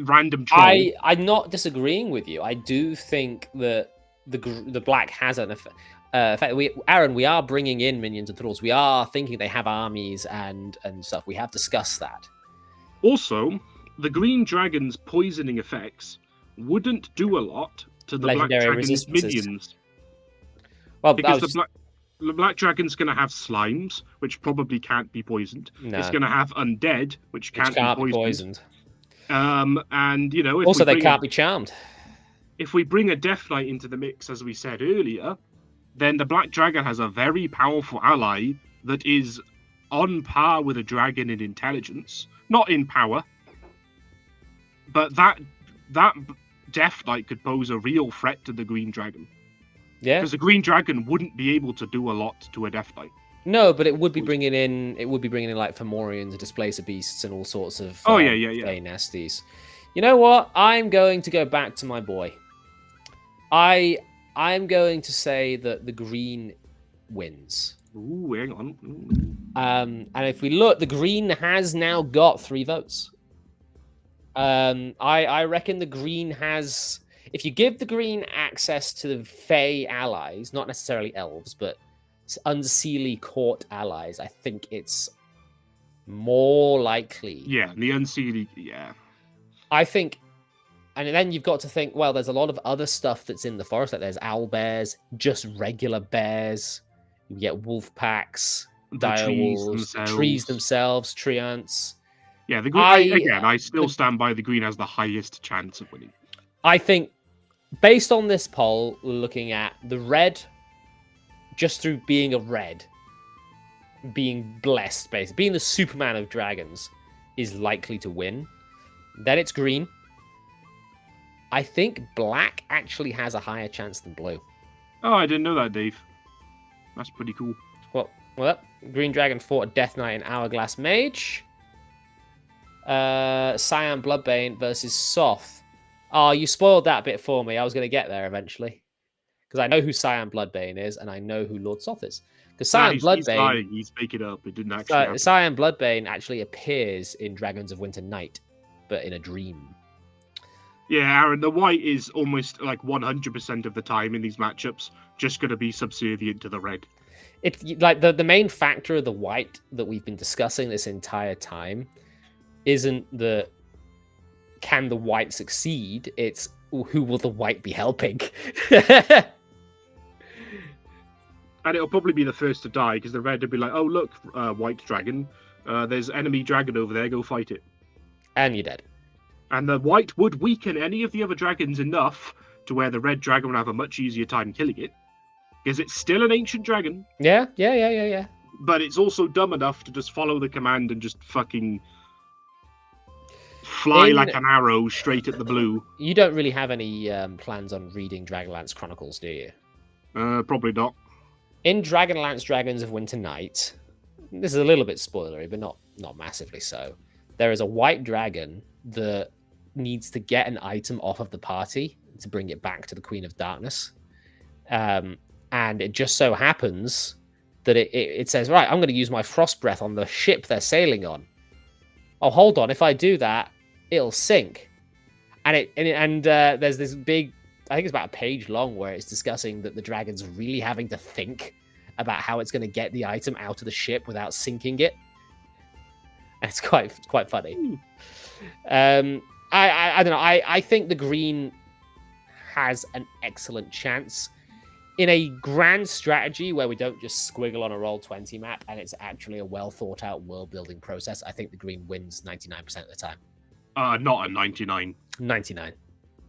random troll. I'm not disagreeing with you. I do think that the black has an effect. Aaron, we are bringing in minions and trolls. We are thinking they have armies and stuff. We have discussed that. Also, the green dragon's poisoning effects wouldn't do a lot to the black dragon's minions. Well, because the black dragon's going to have slimes, which probably can't be poisoned. No. It's going to have undead, which can't be poisoned. And also they can't be charmed. If we bring a Death Knight into the mix, as we said earlier, then the black dragon has a very powerful ally that is on par with a dragon in intelligence, not in power. But that Death Knight could pose a real threat to the green dragon. Yeah, because the green dragon wouldn't be able to do a lot to a Death Knight. No, but it would be bringing in like Fomorians and Displacer Beasts and all sorts of nasties. You know what? I'm going to go back to my boy. I'm going to say that the green wins. Ooh, hang on. And if we look, the green has now got 3 votes. I reckon the green has. If you give the green access to the Fey allies, not necessarily elves, but Unseelie court allies, I think it's more likely. Yeah, the Unseelie, yeah. I think, and then you've got to think, well, there's a lot of other stuff that's in the forest. Like there's owl bears, just regular bears. You get wolf packs, dire wolves, trees themselves, treants. Yeah, the green. I still stand by the green has the highest chance of winning. I think, based on this poll, looking at the red, just through being a red, being blessed, basically, being the Superman of dragons, is likely to win. Then it's green. I think black actually has a higher chance than blue. Oh, I didn't know that, Dave. That's pretty cool. Well, green dragon fought a Death Knight and Hourglass Mage. Cyan Bloodbane versus Soth. Oh, you spoiled that bit for me. I was going to get there eventually. Because I know who Cyan Bloodbane is, and I know who Lord Soth is. Because Cyan Bloodbane... He's making it up. It didn't actually happen. Cyan Bloodbane actually appears in Dragons of Winter Night, but in a dream. Yeah, Aaron, the white is almost like 100% of the time in these matchups just going to be subservient to the red. It's like the main factor of the white that we've been discussing this entire time isn't the can the white succeed, it's who will the white be helping. And it'll probably be the first to die, because the red will be like, oh, look, white dragon, there's enemy dragon over there, go fight it. And you're dead. And the white would weaken any of the other dragons enough to where the red dragon would have a much easier time killing it, because it's still an ancient dragon. Yeah. But it's also dumb enough to just follow the command and just fucking fly like an arrow straight at the blue. You don't really have any plans on reading Dragonlance Chronicles, do you? Probably not. In Dragonlance Dragons of Winter Night, this is a little bit spoilery, but not massively so. There is a white dragon that needs to get an item off of the party to bring it back to the Queen of Darkness. And it just so happens that it says, right, I'm going to use my frost breath on the ship they're sailing on. Oh, hold on. If I do that, it'll sink. And there's this big, I think it's about a page long, where it's discussing that the dragon's really having to think about how it's going to get the item out of the ship without sinking it. And it's quite funny. I don't know. I think the green has an excellent chance in a grand strategy where we don't just squiggle on a Roll20 map and it's actually a well thought out world building process. I think the green wins 99% of the time. Not a 99. 99.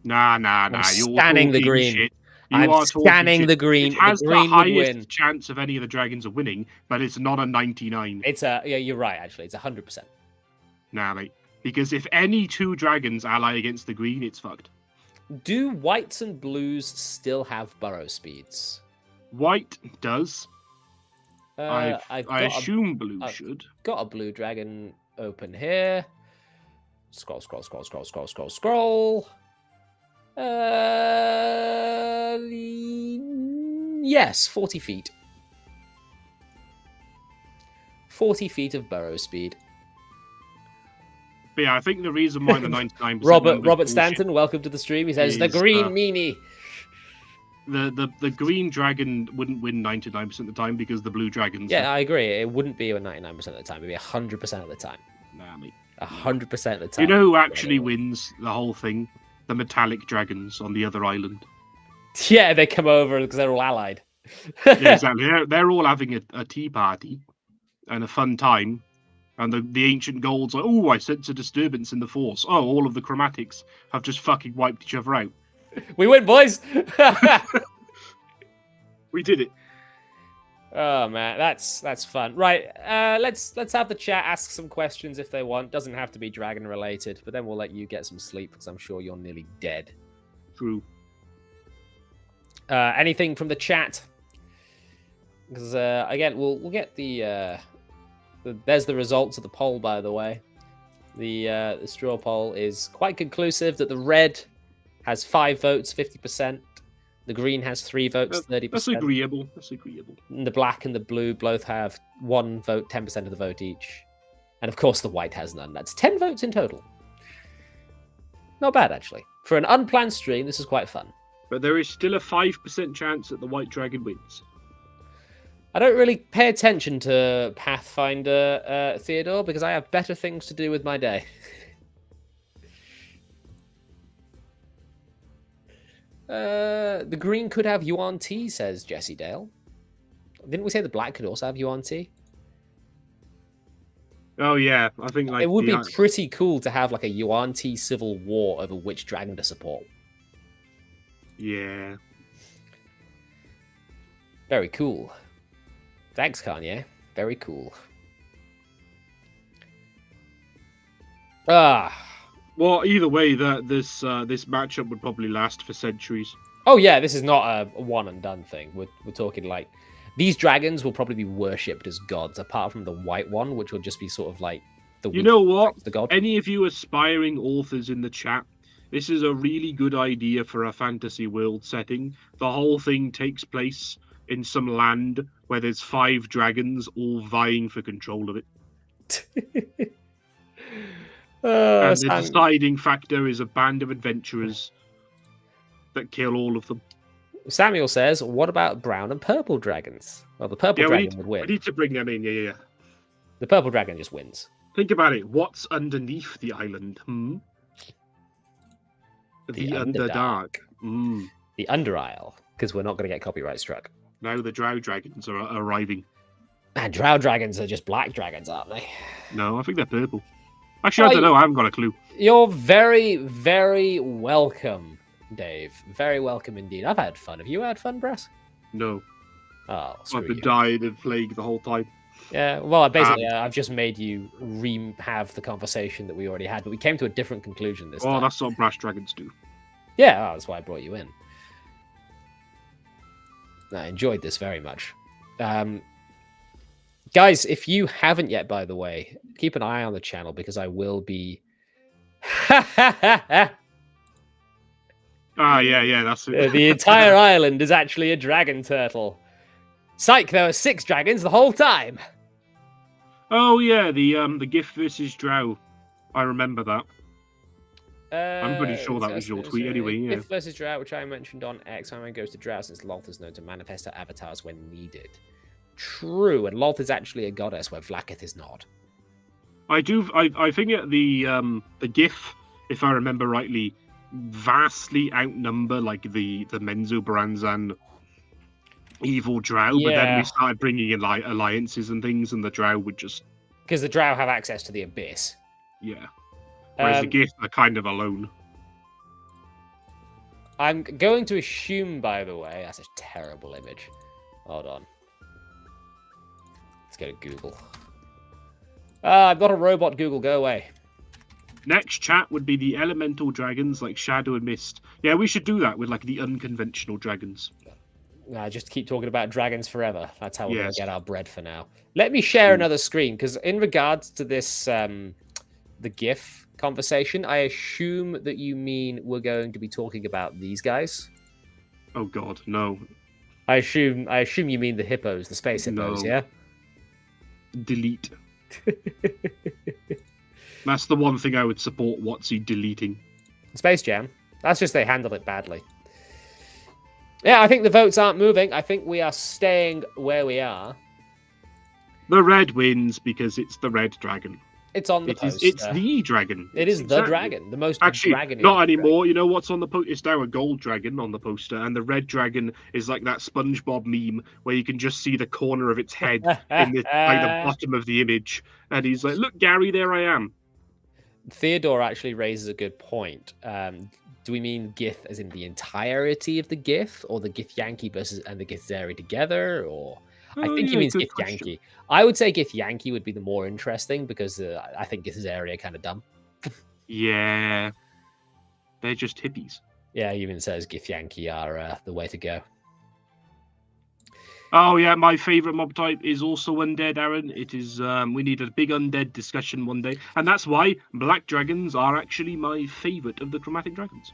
Nah. I'm scanning the green. Shit. I'm scanning the green. It has the green highest chance of any of the dragons of winning, but it's not a 99. It's yeah, you're right. Actually, it's 100%. Nah, mate. Because if any two dragons ally against the green, it's fucked. Do whites and blues still have burrow speeds? White does. I assume blue should. Got a blue dragon open here. Scroll, scroll, scroll, scroll, scroll, scroll, scroll. Yes, 40 feet. 40 feet of burrow speed. But yeah, I think the reason why the 99% Robert Stanton, welcome to the stream. He says, the green meanie. The green dragon wouldn't win 99% of the time because the blue dragons. Yeah, I agree. It wouldn't be 99% of the time. It'd be 100% of the time. Nah, mate. 100% of the time. You know who actually wins the whole thing? The metallic dragons on the other island. Yeah, they come over because they're all allied. Yeah, exactly. They're all having a tea party and a fun time. And the ancient golds are, oh, I sense a disturbance in the force. Oh, all of the chromatics have just fucking wiped each other out. We win, boys! We did it. Oh man, that's fun. Right, let's have the chat ask some questions if they want. Doesn't have to be dragon related, but then we'll let you get some sleep because I'm sure you're nearly dead. True. Anything from the chat? Because again, we'll get there's the results of the poll, by the way. The straw poll is quite conclusive that the red has 5 votes, 50%. The green has 3 votes, 30%. That's agreeable. That's agreeable. And the black and the blue both have 1 vote, 10% of the vote each. And of course, the white has none. That's 10 votes in total. Not bad, actually. For an unplanned stream, this is quite fun. But there is still a 5% chance that the white dragon wins. I don't really pay attention to Pathfinder, Theodore, because I have better things to do with my day. The green could have Yuan T, says Jesse Dale. Didn't we say the black could also have Yuan T? Oh yeah, I think like it would be pretty cool to have like a Yuan T civil war over which dragon to support. Yeah. Very cool. Thanks, Kanye. Very cool. Well, either way, this matchup would probably last for centuries. Oh yeah, this is not a one and done thing. We're talking like these dragons will probably be worshipped as gods, apart from the white one, which will just be sort of like the. You know what? The god. Any of you aspiring authors in the chat, this is a really good idea for a fantasy world setting. The whole thing takes place in some land where there's 5 dragons all vying for control of it. And the deciding factor is a band of adventurers that kill all of them. Samuel says, what about brown and purple dragons? Well, the purple dragon would win. We need to bring them in, yeah. The purple dragon just wins. Think about it. What's underneath the island? The Underdark. The Under Isle, because we're not going to get copyright struck. Now the Drow dragons are arriving. And Drow dragons are just black dragons, aren't they? No, I think they're purple. Actually, I don't know. I haven't got a clue. You're very, very welcome, Dave. Very welcome indeed. I've had fun. Have you had fun, Brass? No. Oh, I've been dying of plague the whole time. Yeah, well, basically, I've just made you have the conversation that we already had, but we came to a different conclusion this time. Oh, that's what brash dragons do. Yeah, that's why I brought you in. I enjoyed this very much. Guys, if you haven't yet, by the way, keep an eye on the channel because I will be... yeah, that's it. The entire island is actually a dragon turtle. Psych, there were 6 dragons the whole time. Oh, yeah, the gift versus Drow. I remember that. I'm pretty sure that was your tweet anyway, yeah. Gift versus Drow, which I mentioned on X, Iron Man goes to Drow since Loth is known to manifest her avatars when needed. True, and Loth is actually a goddess where Vlaakith is not. I think the GIF, if I remember rightly, vastly outnumber like the Menzo Baranzan evil Drow, but then we started bringing in like alliances and things, and the Drow would just... Because the Drow have access to the Abyss. Yeah. Whereas the GIF are kind of alone. I'm going to assume, by the way, that's a terrible image. Hold on. Let's go to Google. I've got a robot, Google. Go away. Next chat would be the elemental dragons like Shadow and Mist. Yeah, we should do that with like the unconventional dragons. Just keep talking about dragons forever. That's how we're going Yes. to get our bread for now. Let me share another screen, because in regards to this, the GIF conversation, I assume that you mean we're going to be talking about these guys. Oh God, no. I assume you mean the hippos, the space hippos, No. yeah? Delete. That's the one thing I would support Watsy deleting. Space Jam. That's just they handle it badly. Yeah, I think the votes aren't moving. I think we are staying where we are. The red wins because it's the red dragon. It's on the poster. It's the dragon. It is the dragon, the most actually dragony not anymore. dragon. You know what's on the poster? It's now a gold dragon on the poster, and the red dragon is like that SpongeBob meme where you can just see the corner of its head in the bottom of the image, and he's like, "Look, Gary, there I am." Theodore actually raises a good point. Do we mean Gith as in the entirety of the Gith, or the Gith Yankee versus and the Gith Zeri together, or? I think he means Gith Yankee. I would say Gith Yankee would be the more interesting, because I think Gith Zeri are kind of dumb. Yeah, they're just hippies. Yeah, he even says Gith Yankee are the way to go. Oh yeah, my favorite mob type is also undead, Aaron. It is. We need a big undead discussion one day, and that's why black dragons are actually my favorite of the chromatic dragons.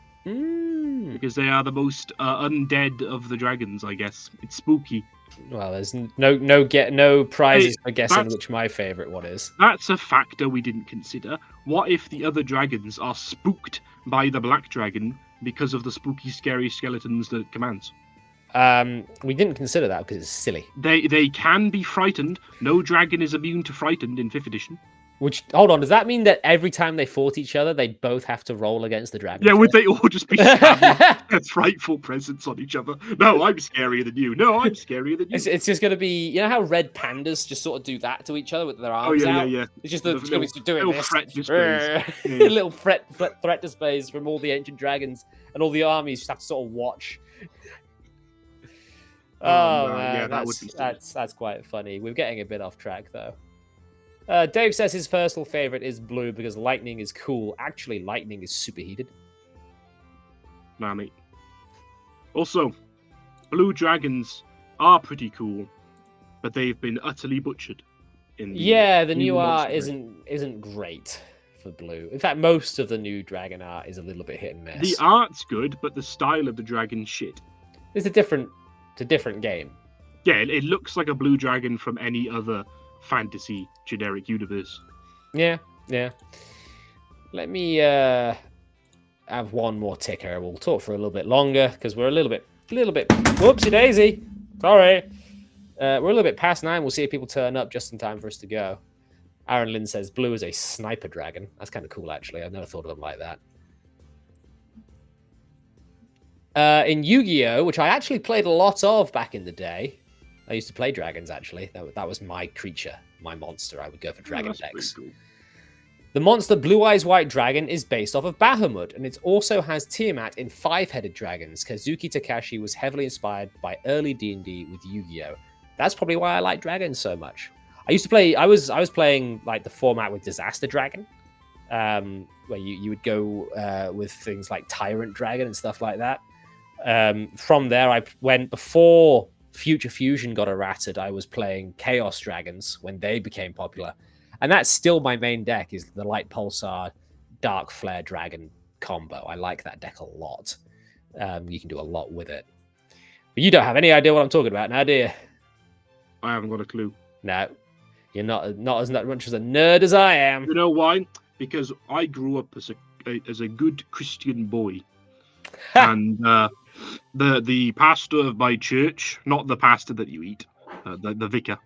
Because they are the most undead of the dragons, I guess. It's spooky. Well, there's no prizes for guessing which my favorite one is. That's a factor we didn't consider. What if the other dragons are spooked by the black dragon because of the spooky, scary skeletons that it commands? We didn't consider that because it's silly. They can be frightened. No dragon is immune to frightened in 5th edition. Which, hold on, does that mean that every time they fought each other, they'd both have to roll against the dragon? Yeah, would they all just be stabbing their frightful presence on each other? No, I'm scarier than you. No, I'm scarier than you. It's just going to be, you know how red pandas just sort of do that to each other with their arms out? Yeah. It's just the doing this. Threat displays. Little threat displays from all the ancient dragons, and all the armies just have to sort of watch. Oh man, yeah, that would be that's quite funny. We're getting a bit off track though. Dave says his personal favorite is blue because lightning is cool. Actually, lightning is superheated. Nah, mate. Also, blue dragons are pretty cool, but they've been utterly butchered. The new art isn't great for blue. In fact, most of the new dragon art is a little bit hit and miss. The art's good, but the style of the dragon's shit. It's a different game. Yeah, it looks like a blue dragon from any other fantasy generic universe. Yeah. Let me have one more ticker. We'll talk for a little bit longer because we're a little bit whoopsie daisy. Sorry. We're a little bit past 9. We'll see if people turn up just in time for us to go. Aaron Lynn says blue is a sniper dragon. That's kind of cool, actually. I've never thought of them like that. In Yu-Gi-Oh, which I actually played a lot of back in the day. I used to play dragons, actually. That was my creature, my monster. I would go for dragon decks. Cool. The monster Blue Eyes White Dragon is based off of Bahamut, and it also has Tiamat in 5-headed dragons. Kazuki Takashi was heavily inspired by early D&D with Yu-Gi-Oh. That's probably why I like dragons so much. I used to play. I was playing like the format with Disaster Dragon, where you would go with things like Tyrant Dragon and stuff like that. From there, I went before Future Fusion got errated. I was playing Chaos Dragons when they became popular, and that's still my main deck. Is the Light Pulsar Dark Flare Dragon combo. I like that deck a lot. You can do a lot with it. But you don't have any idea what I'm talking about now, do you? I haven't got a clue. No, you're not as much as a nerd as I am. You know why? Because I grew up as a good Christian boy, and the pastor of my church, not the pastor that you eat, the vicar,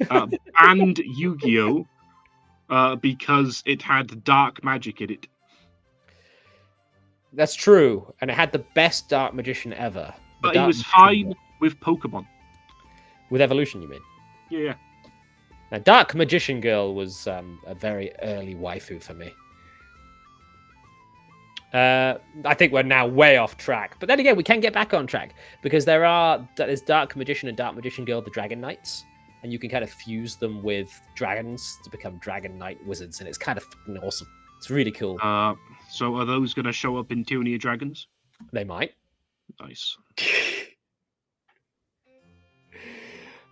banned Yu-Gi-Oh because it had dark magic in it. That's true, and it had the best Dark Magician ever. But he was fine with Pokemon. With Evolution, you mean? Yeah. Now, Dark Magician Girl was a very early waifu for me. I think we're now way off track. But then again, we can get back on track. Because there's Dark Magician and Dark Magician Girl, the Dragon Knights. And you can kind of fuse them with dragons to become Dragon Knight wizards. And it's kind of awesome. It's really cool. So are those going to show up in Tyranny of Dragons? They might. Nice.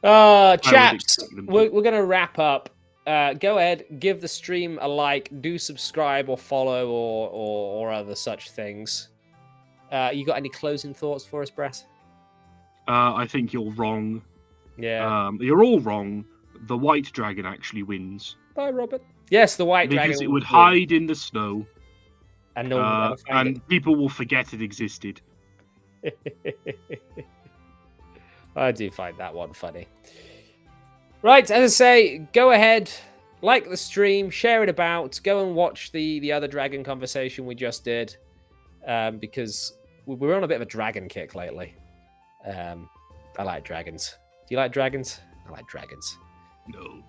Chaps, we're going to wrap up. Go ahead, give the stream a like, do subscribe or follow or other such things. You got any closing thoughts for us, Brett? I think you're wrong. Yeah. You're all wrong. The white dragon actually wins. Bye, Robert. Yes, the white dragon. Because it would hide in the snow. And no one will ever find and people will forget it existed. I do find that one funny. Right, as I say, go ahead, like the stream, share it about, go and watch the other dragon conversation we just did, because we're on a bit of a dragon kick lately. I like dragons. Do you like dragons? I like dragons. No.